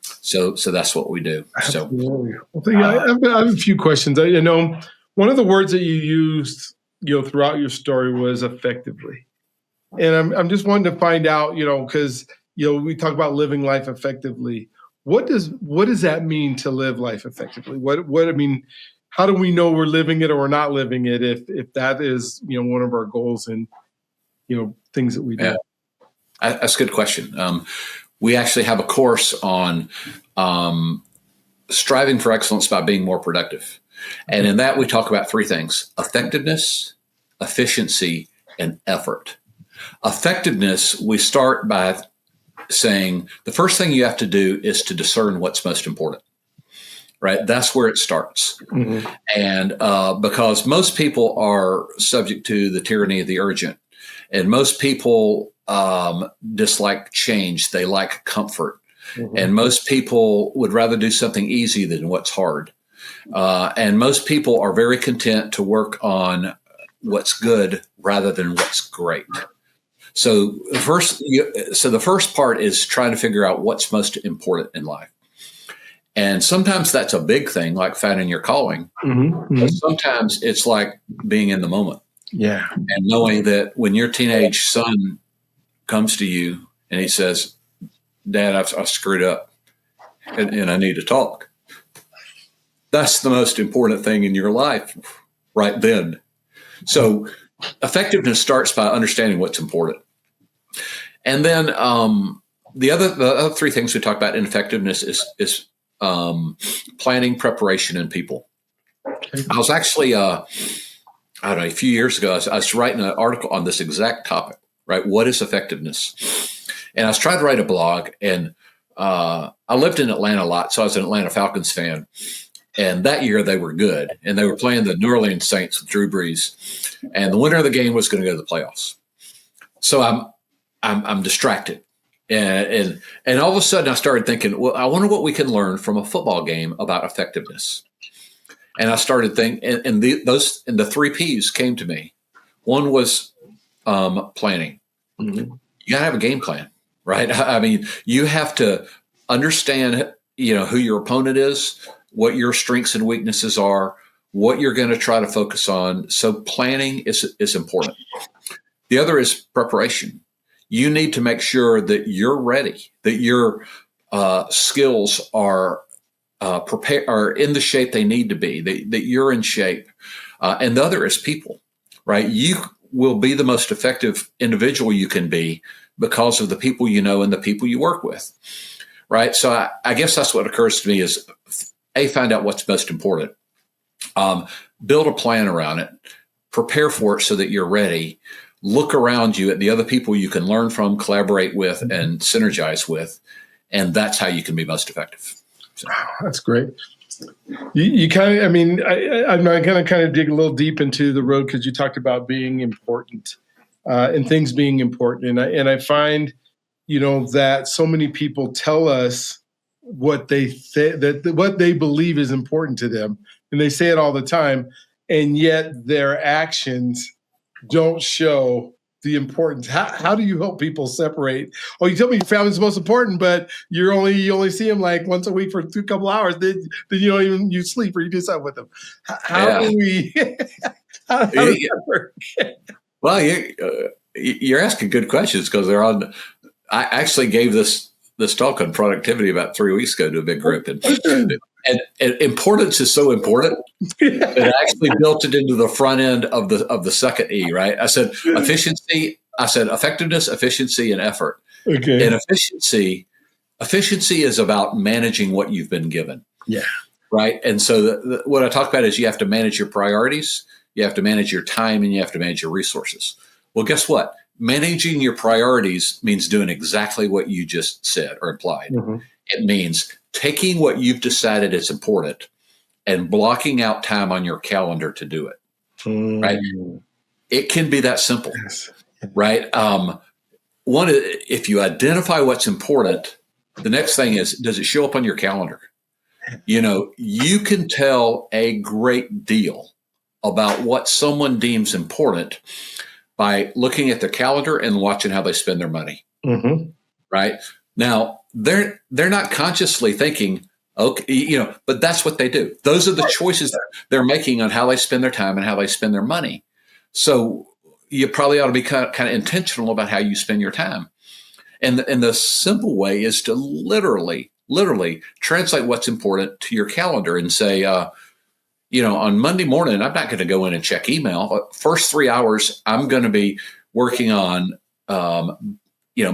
So that's what we do. Absolutely. I have a few questions. One of the words that you used, throughout your story was effectively. And I'm just wanting to find out, because, we talk about living life effectively. What does that mean to live life effectively? How do we know we're living it or we're not living it if that is, one of our goals and, things that we do? Yeah. That's a good question. We actually have a course on striving for excellence by being more productive. And in that, we talk about three things: effectiveness, efficiency, and effort. Effectiveness, we start by saying the first thing you have to do is to discern what's most important, right? That's where it starts. Mm-hmm. And because most people are subject to the tyranny of the urgent, and most people dislike change. They like comfort. Mm-hmm. And most people would rather do something easy than what's hard. And most people are very content to work on what's good rather than what's great. So the first part is trying to figure out what's most important in life. And sometimes that's a big thing, like finding your calling. Mm-hmm. But sometimes it's like being in the moment. Yeah. And knowing that when your teenage son comes to you and he says, "Dad, I've screwed up and I need to talk." That's the most important thing in your life right then. So effectiveness starts by understanding what's important. And then the other three things we talk about in effectiveness is planning, preparation, and people. Okay. I was actually, I don't know, a few years ago, I was writing an article on this exact topic, right? What is effectiveness? And I was trying to write a blog, and I lived in Atlanta a lot, so I was an Atlanta Falcons fan. And that year they were good, and they were playing the New Orleans Saints with Drew Brees, and the winner of the game was going to go to the playoffs. So I'm distracted, and all of a sudden I started thinking, well, I wonder what we can learn from a football game about effectiveness. And I started thinking, and the three P's came to me. One was planning. Mm-hmm. You got to have a game plan, right? I mean, you have to understand, who your opponent is, what your strengths and weaknesses are, what you're going to try to focus on. So planning is important. The other is preparation. You need to make sure that you're ready, that your skills are are in the shape they need to be, that you're in shape. And the other is people, right? You will be the most effective individual you can be because of the people you know and the people you work with, right? So I guess that's what occurs to me is, find out what's most important. Build a plan around it. Prepare for it so that you're ready. Look around you at the other people you can learn from, collaborate with, and synergize with. And that's how you can be most effective. So. Wow, that's great. You kind of, I'm going to kind of dig a little deep into the road because you talked about being important and things being important. And I find, that so many people tell us what they what they believe is important to them, and they say it all the time, and yet their actions don't show the importance. How do you help people separate? Oh, you tell me your family's the most important, but you only see them like once a week for a couple hours. Then you don't even you sleep or you do something with them. How do we? how does that work? Well, you're asking good questions because they're on. I actually gave this talk on productivity about 3 weeks ago to a big group, and importance is so important that I actually built it into the front end of the second E. Right? I said efficiency. I said effectiveness, efficiency, and effort. Okay. And efficiency is about managing what you've been given. Yeah. Right. And so what I talk about is you have to manage your priorities, you have to manage your time, and you have to manage your resources. Well, guess what? Managing your priorities means doing exactly what you just said or implied. Mm-hmm. It means taking what you've decided is important and blocking out time on your calendar to do it. Right? It can be that simple. Yes. Right? If you identify what's important, the next thing is, does it show up on your calendar? You can tell a great deal about what someone deems important by looking at their calendar and watching how they spend their money. Mm-hmm. Right? Now, they're not consciously thinking, okay, but that's what they do. Those are the choices they're making on how they spend their time and how they spend their money. So you probably ought to be kind of intentional about how you spend your time. And the simple way is to literally translate what's important to your calendar and say, on Monday morning, I'm not going to go in and check email. First 3 hours, I'm going to be working on,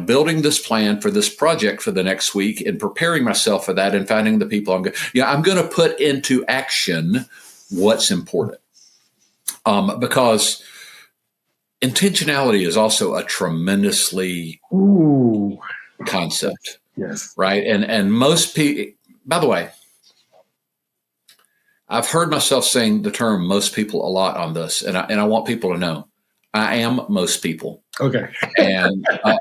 building this plan for this project for the next week and preparing myself for that and finding the people I'm going to put into action what's important. Because intentionality is also a tremendously concept. Yes. Right. And most people, by the way, I've heard myself saying the term most people a lot on this, and I want people to know I am most people. Okay. And, I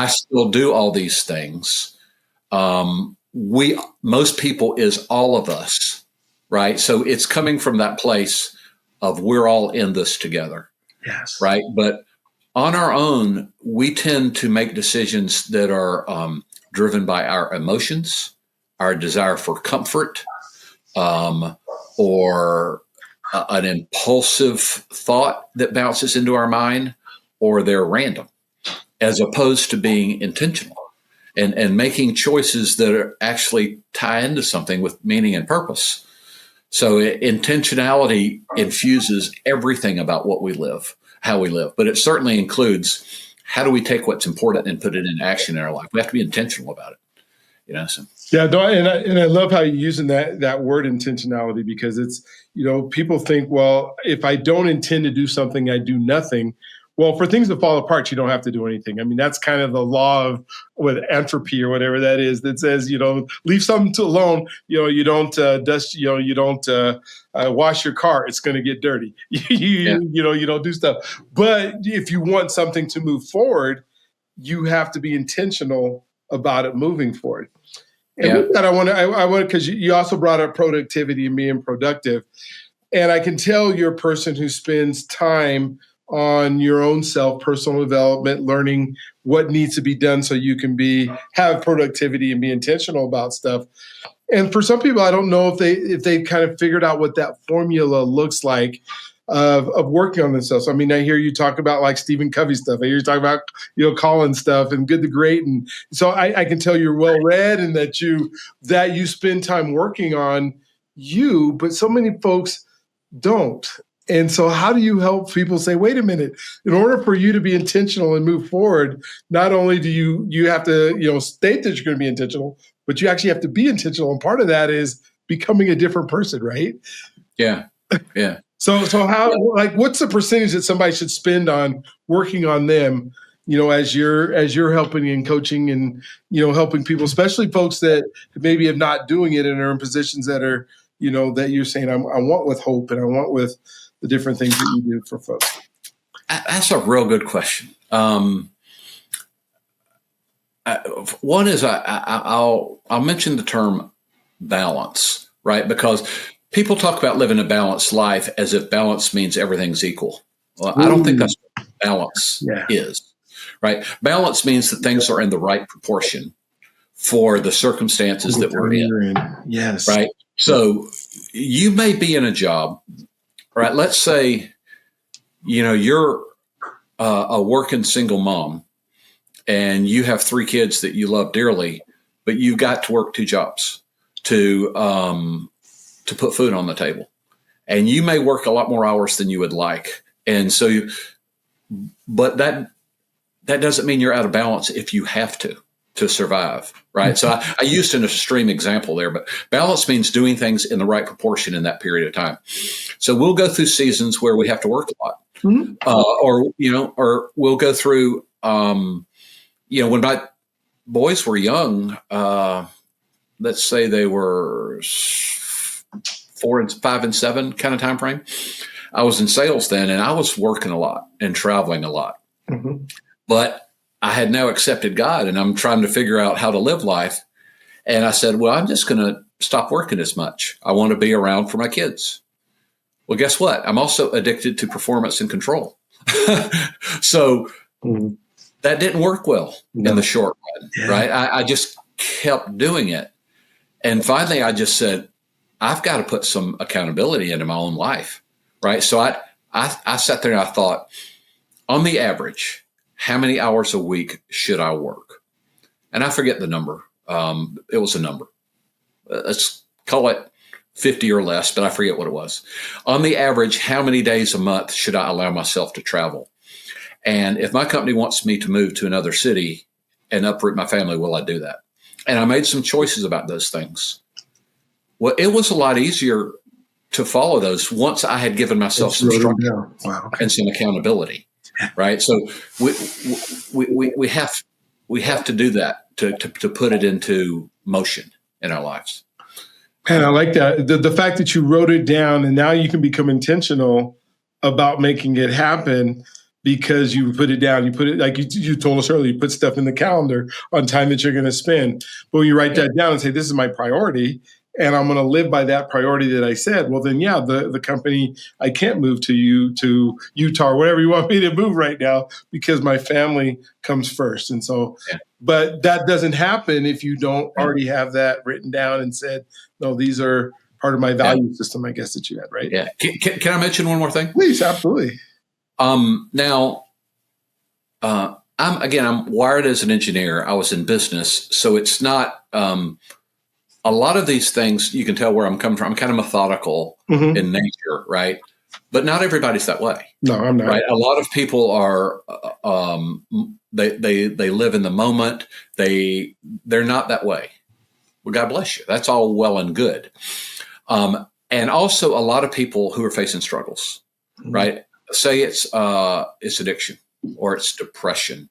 still do all these things. Most people is all of us, right? So it's coming from that place of we're all in this together. Yes. Right. But on our own, we tend to make decisions that are driven by our emotions, our desire for comfort, or an impulsive thought that bounces into our mind, or they're random, as opposed to being intentional and making choices that are actually tie into something with meaning and purpose. So intentionality infuses everything about what we live, how we live, but it certainly includes how do we take what's important and put it in action in our life. We have to be intentional about it. So. Yeah, no, and I love how you're using that word intentionality, because it's, people think, well, if I don't intend to do something, I do nothing. Well, for things to fall apart, you don't have to do anything. I mean, that's kind of the law of entropy or whatever that is, that says, leave something alone. You don't dust. You don't wash your car. It's going to get dirty. You don't do stuff. But if you want something to move forward, you have to be intentional about it moving forward. And with that, I want because you also brought up productivity and being productive, and I can tell you're a person who spends time on your own self, personal development, learning what needs to be done so you can have productivity and be intentional about stuff. And for some people, I don't know if they kind of figured out what that formula looks like of working on themselves. I mean, I hear you talk about like Stephen Covey stuff. I hear you talk about Colin stuff and Good to Great, and so I can tell you're well read and that you spend time working on you. But so many folks don't. And so how do you help people say, wait a minute, in order for you to be intentional and move forward, not only do you have to, state that you're going to be intentional, but you actually have to be intentional. And part of that is becoming a different person, right? Yeah. Yeah. So how, what's the percentage that somebody should spend on working on them, as you're helping and coaching and, helping people, especially folks that maybe have not doing it and are in positions that are, that you're saying, I want with hope and I want with the different things that you do for folks? That's a real good question. One is I'll mention the term balance, right? Because people talk about living a balanced life as if balance means everything's equal. Well, I don't think that's what balance is, right? Balance means that things are in the right proportion for the circumstances that we're in. Yes. Right. So you may be in a job, right? Let's say, you're a working single mom and you have 3 kids that you love dearly, but you've got to work 2 jobs to put food on the table. And you may work a lot more hours than you would like. And so, but that doesn't mean you're out of balance if you have to survive, right? So I used an extreme example there, but balance means doing things in the right proportion in that period of time. So we'll go through seasons where we have to work a lot, or we'll go through, when my boys were young, let's say they were 4 and 5 and 7 kind of time frame. I was in sales then, and I was working a lot and traveling a lot, but I had now accepted God and I'm trying to figure out how to live life. And I said, well, I'm just going to stop working as much. I want to be around for my kids. Well, guess what? I'm also addicted to performance and control. So that didn't work well in the short run, right? I just kept doing it. And finally, I just said, I've got to put some accountability into my own life, right? So I sat there and I thought, on the average, how many hours a week should I work? And I forget the number. It was a number. Let's call it 50 or less, but I forget what it was. On the average, how many days a month should I allow myself to travel? And if my company wants me to move to another city and uproot my family, will I do that? And I made some choices about those things. Well, it was a lot easier to follow those once I had given myself some structure and some accountability. Right. So we have to do that to put it into motion in our lives. And I like that. The fact that you wrote it down and now you can become intentional about making it happen because you put it down. You put it, like you told us earlier, you put stuff in the calendar on time that you're going to spend. But when you write that down and say, this is my priority, and I'm going to live by that priority that I said, well, then, the company, I can't move to Utah or whatever you want me to move right now because my family comes first. And so, but that doesn't happen if you don't already have that written down and said, no, these are part of my value system, I guess, that you had, right? Yeah. Can I mention one more thing? Please, absolutely. Now, I'm wired as an engineer. I was in business, so it's not a lot of these things, you can tell where I'm coming from. I'm kind of methodical in nature, right? But not everybody's that way. No, I'm not. Right? A lot of people are, they live in the moment. They're not that way. Well, God bless you. That's all well and good. And also a lot of people who are facing struggles, right? Say it's addiction or it's depression.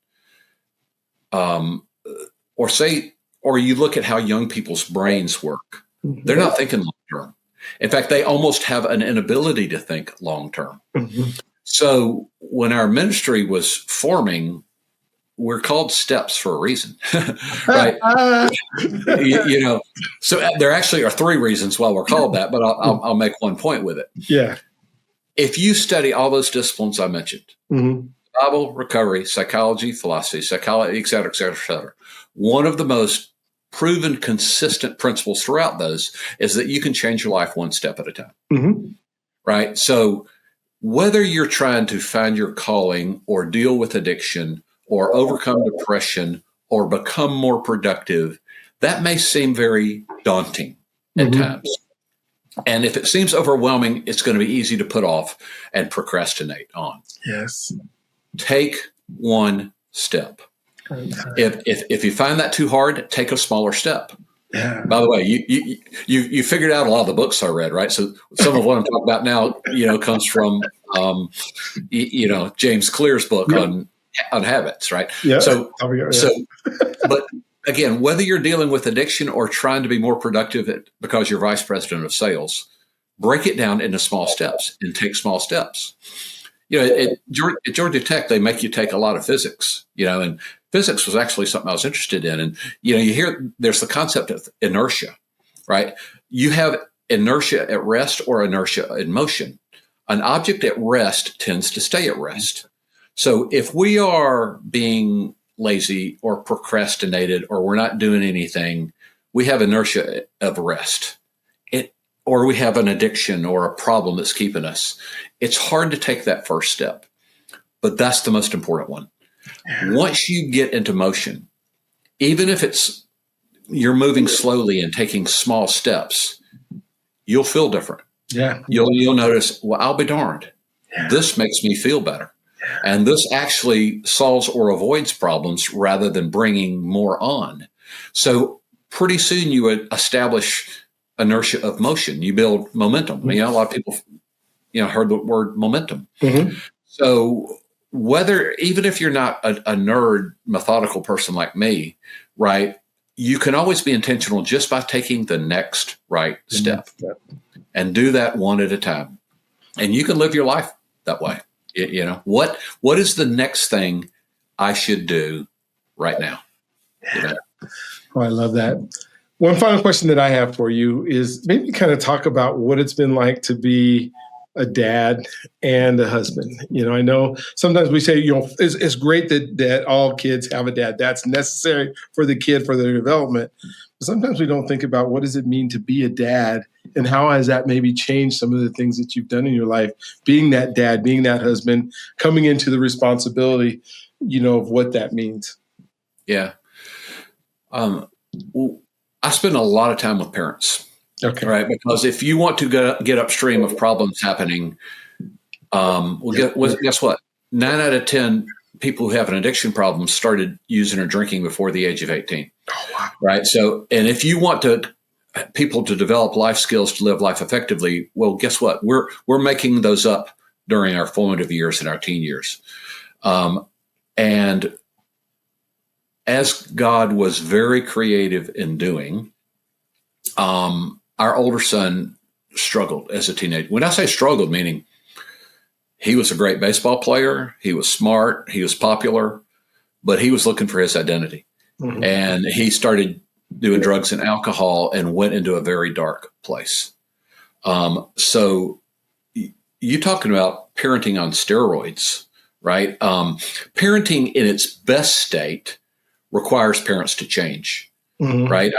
Or you look at how young people's brains work. They're not thinking long term. In fact, they almost have an inability to think long term. So when our ministry was forming, we're called Steps for a reason, right? So there actually are three reasons why we're called that, but I'll make one point with it. Yeah. If you study all those disciplines I mentioned, Bible, recovery, psychology, philosophy, psychology, et cetera, et cetera, et cetera, one of the most proven consistent principles throughout those is that you can change your life one step at a time, right? So whether you're trying to find your calling or deal with addiction or overcome depression or become more productive, that may seem very daunting at times. And if it seems overwhelming, it's going to be easy to put off and procrastinate on. Yes. Take one step. If you find that too hard, take a smaller step. Yeah. By the way, you figured out a lot of the books I read, right? So some of what I'm talking about now, comes from James Clear's book on habits, right? Yeah. But again, whether you're dealing with addiction or trying to be more productive because you're vice president of sales, break it down into small steps and take small steps. At Georgia Tech, they make you take a lot of physics, and physics was actually something I was interested in. And, you hear there's the concept of inertia, right? You have inertia at rest or inertia in motion. An object at rest tends to stay at rest. So if we are being lazy or procrastinated or we're not doing anything, we have inertia of rest. Or we have an addiction or a problem that's keeping us. It's hard to take that first step, but that's the most important one. Once you get into motion, even if you're moving slowly and taking small steps, you'll feel different. Yeah. You'll notice, well, I'll be darned. Yeah. This makes me feel better. Yeah. And this actually solves or avoids problems rather than bringing more on. So pretty soon you would establish inertia of motion. You build momentum. A lot of people, heard the word momentum. So even if you're not a nerd, methodical person like me, right, you can always be intentional just by taking the next right step and do that one at a time. And you can live your life that way. What is the next thing I should do right now? Oh, I love that. One final question that I have for you is maybe kind of talk about what it's been like to be a dad and a husband. I know sometimes we say, it's great that all kids have a dad. That's necessary for the kid, for their development. But sometimes we don't think about what does it mean to be a dad and how has that maybe changed some of the things that you've done in your life, being that dad, being that husband, coming into the responsibility, of what that means. Yeah. I spend a lot of time with parents, right? Because if you want to get upstream of problems happening, guess what? 9 out of 10 people who have an addiction problem started using or drinking before the age of 18, right? So, and if you want people to develop life skills to live life effectively, well, guess what? We're making those up during our formative years and our teen years. And as God was very creative in doing, our older son struggled as a teenager. When I say struggled, meaning he was a great baseball player, he was smart, he was popular, but he was looking for his identity. And he started doing drugs and alcohol and went into a very dark place. So you talking about parenting on steroids, right? Parenting in its best state requires parents to change, right?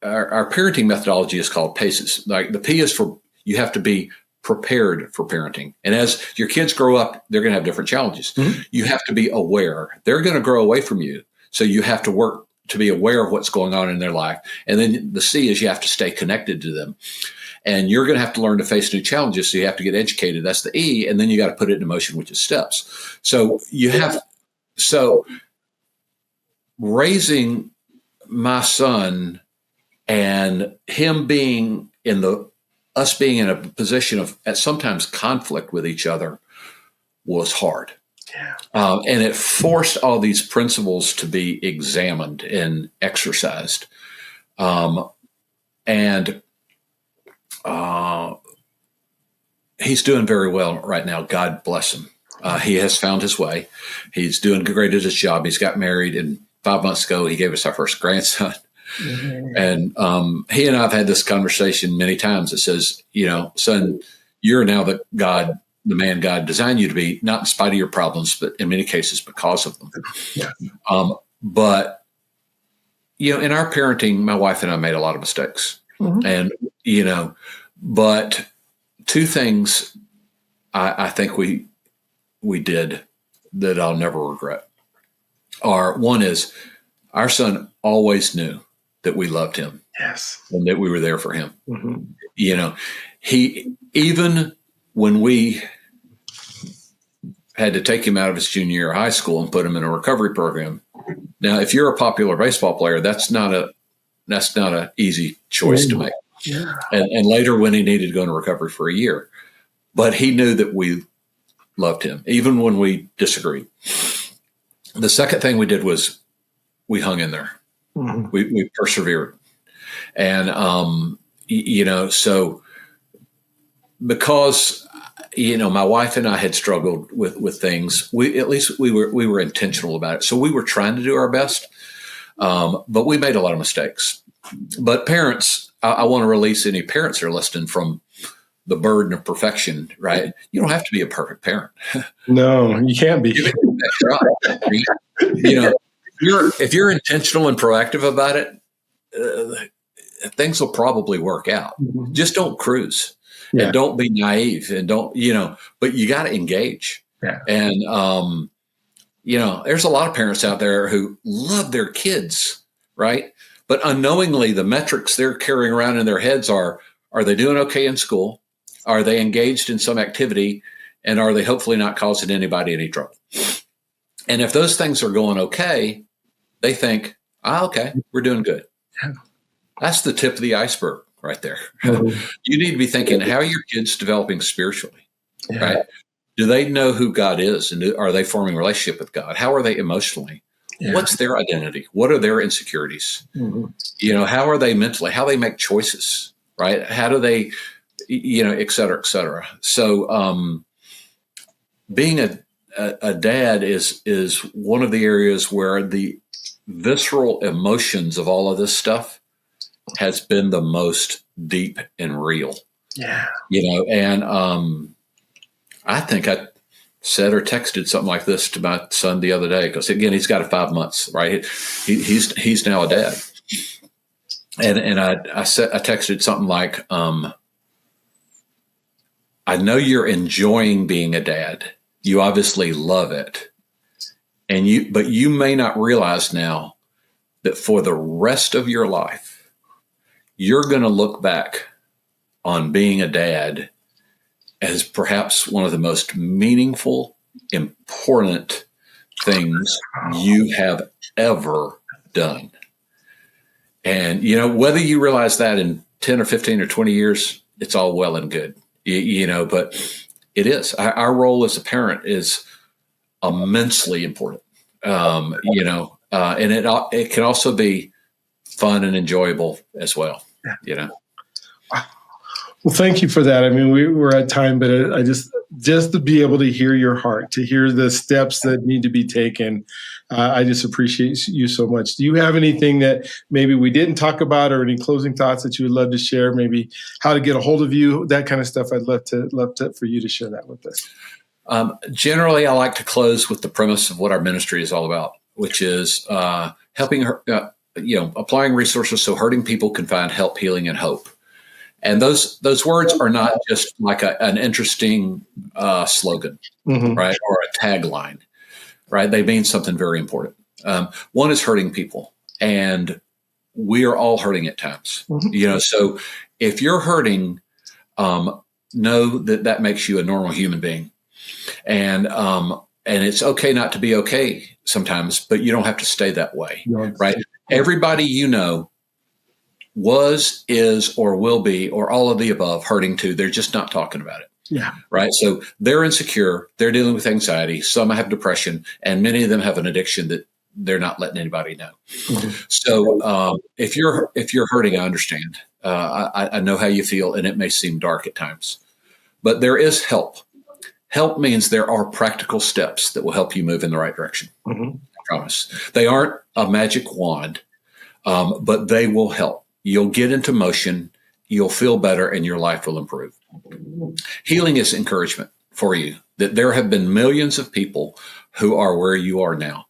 Our parenting methodology is called PACES. Like the P is for you have to be prepared for parenting. And as your kids grow up, they're going to have different challenges. You have to be aware. They're going to grow away from you. So you have to work to be aware of what's going on in their life. And then the C is you have to stay connected to them. And you're going to have to learn to face new challenges. So you have to get educated. That's the E. And then you got to put it into motion, which is steps. So raising my son and him being us being in a position of at sometimes conflict with each other was hard. Yeah. And it forced all these principles to be examined and exercised. And he's doing very well right now. God bless him. He has found his way. He's doing great at his job. He's got married, and 5 months ago, he gave us our first grandson. Mm-hmm. And he and I have had this conversation many times. It says, son, you're now the man God designed you to be, not in spite of your problems, but in many cases because of them. Yeah. But, in our parenting, my wife and I made a lot of mistakes. Mm-hmm. And, but two things I think we did that I'll never regret are, one is our son always knew that we loved him. Yes. And that we were there for him. Mm-hmm. He, even when we had to take him out of his junior year of high school and put him in a recovery program. Now, if you're a popular baseball player, that's not an easy choice to make. Yeah. And later when he needed to go into recovery for a year, but he knew that we loved him, even when we disagreed. The second thing we did was we hung in there. Mm-hmm. We persevered. And, so because, my wife and I had struggled with things, we were intentional about it. So we were trying to do our best, but we made a lot of mistakes. But parents, I want to release any parents that are listening from the burden of perfection, right? You don't have to be a perfect parent. No, you can't be. If you're intentional and proactive about it, things will probably work out. Mm-hmm. Just don't cruise. Yeah. And don't be naive, and don't, but you got to engage. Yeah. And, there's a lot of parents out there who love their kids, right? But unknowingly, the metrics they're carrying around in their heads are they doing okay in school? Are they engaged in some activity? And are they hopefully not causing anybody any trouble? And if those things are going okay, they think, okay, we're doing good. Yeah. That's the tip of the iceberg right there. Mm-hmm. You need to be thinking, how are your kids developing spiritually, yeah. right? Do they know who God is? And are they forming a relationship with God? How are they emotionally? Yeah. What's their identity? What are their insecurities? Mm-hmm. How are they mentally? How they make choices, right? How do they, et cetera, et cetera. So being a dad is one of the areas where the visceral emotions of all of this stuff has been the most deep and real. Yeah. And I think I said or texted something like this to my son the other day, because again, he's got 5 months, right? He's now a dad. And I texted something like, I know you're enjoying being a dad. You obviously love it. But you may not realize now that for the rest of your life, you're going to look back on being a dad as perhaps one of the most meaningful, important things you have ever done. And, whether you realize that in 10 or 15 or 20 years, it's all well and good, but it is. Our role as a parent is immensely important, and it can also be fun and enjoyable as well, Well, thank you for that. I mean, we're at time, but I just to be able to hear your heart, to hear the steps that need to be taken, I just appreciate you so much. Do you have anything that maybe we didn't talk about, or any closing thoughts that you would love to share? Maybe how to get a hold of you, that kind of stuff. I'd love for you to share that with us. Generally, I like to close with the premise of what our ministry is all about, which is helping her, applying resources so hurting people can find help, healing, and hope. And those words are not just like an interesting slogan, mm-hmm. right, or a tagline, right? They mean something very important. One is hurting people. And we are all hurting at times. So if you're hurting, know that makes you a normal human being. And it's okay not to be okay sometimes, but you don't have to stay that way, right? Everybody was, is, or will be, or all of the above hurting too. They're just not talking about it. Yeah. Right. So they're insecure. They're dealing with anxiety. Some have depression, and many of them have an addiction that they're not letting anybody know. So if you're hurting, I understand. I know how you feel, and it may seem dark at times, but there is help. Help means there are practical steps that will help you move in the right direction. I promise. They aren't a magic wand, but they will help. You'll get into motion, you'll feel better, and your life will improve. Healing is encouragement for you that there have been millions of people who are where you are now.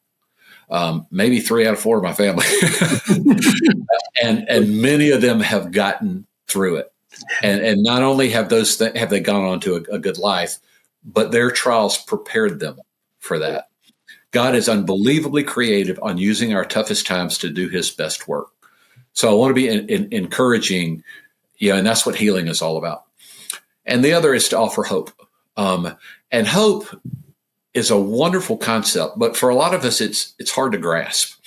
Maybe 3 out of 4 of my family. and many of them have gotten through it. And not only have they gone on to a good life, but their trials prepared them for that. God is unbelievably creative on using our toughest times to do his best work. So I want to be encouraging, and that's what healing is all about. And the other is to offer hope. And hope is a wonderful concept, but for a lot of us, it's hard to grasp.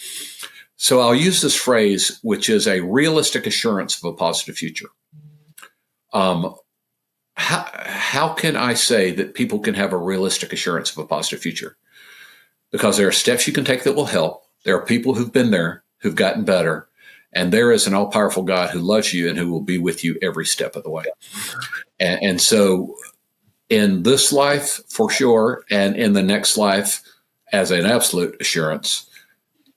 So I'll use this phrase, which is a realistic assurance of a positive future. How can I say that people can have a realistic assurance of a positive future? Because there are steps you can take that will help. There are people who've been there, who've gotten better, and there is an all-powerful God who loves you and who will be with you every step of the way. And so in this life, for sure, and in the next life, as an absolute assurance,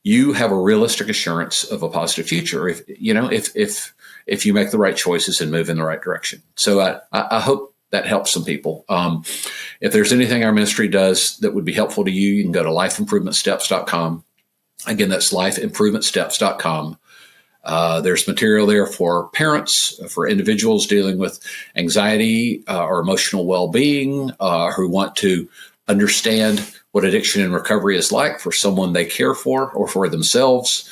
you have a realistic assurance of a positive future if you make the right choices and move in the right direction. So I hope that helps some people. If there's anything our ministry does that would be helpful to you, you can go to lifeimprovementsteps.com. Again, that's lifeimprovementsteps.com. There's material there for parents, for individuals dealing with anxiety or emotional well-being, who want to understand what addiction and recovery is like for someone they care for or for themselves.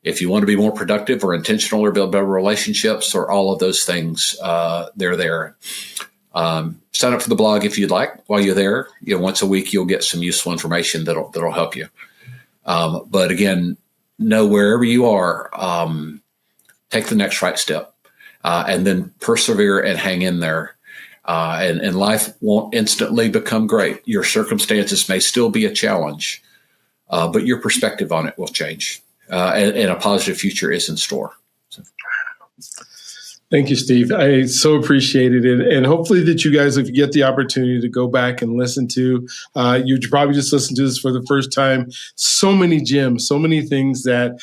If you want to be more productive or intentional or build better relationships or all of those things, they're there. Sign up for the blog if you'd like. While you're there, once a week you'll get some useful information that'll help you. But again, know wherever you are, take the next right step, and then persevere and hang in there. And life won't instantly become great. Your circumstances may still be a challenge, but your perspective on it will change, and a positive future is in store. So. Thank you, Steve. I so appreciated it. And hopefully that you guys, if you get the opportunity to go back and listen to, you probably just listened to this for the first time. So many gems, so many things that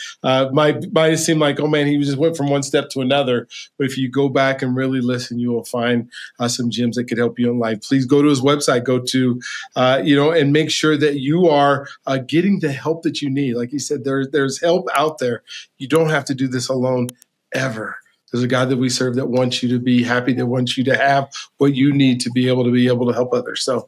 might seem like, oh man, he just went from one step to another. But if you go back and really listen, you will find some gems that could help you in life. Please go to his website, go to, and make sure that you are getting the help that you need. Like he said, there's help out there. You don't have to do this alone ever. There's a God that we serve that wants you to be happy, that wants you to have what you need to be able to help others. So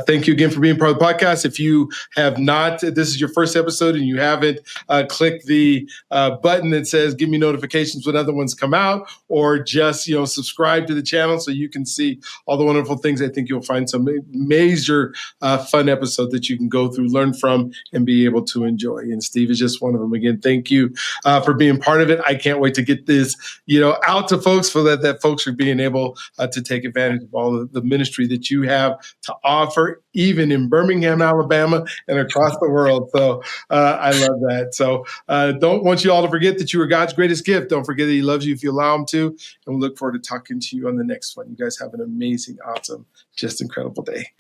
thank you again for being part of the podcast. If you have not, this is your first episode and you haven't clicked the button that says give me notifications when other ones come out, or just subscribe to the channel so you can see all the wonderful things. I think you'll find some major fun episode that you can go through, learn from, and be able to enjoy. And Steve is just one of them. Again, thank you for being part of it. I can't wait to get this out to folks so that folks are being able to take advantage of all of the ministry that you have to offer, even in Birmingham, Alabama, and across the world. So I love that. So don't want you all to forget that you are God's greatest gift. Don't forget that he loves you if you allow him to. And we look forward to talking to you on the next one. You guys have an amazing, awesome, just incredible day.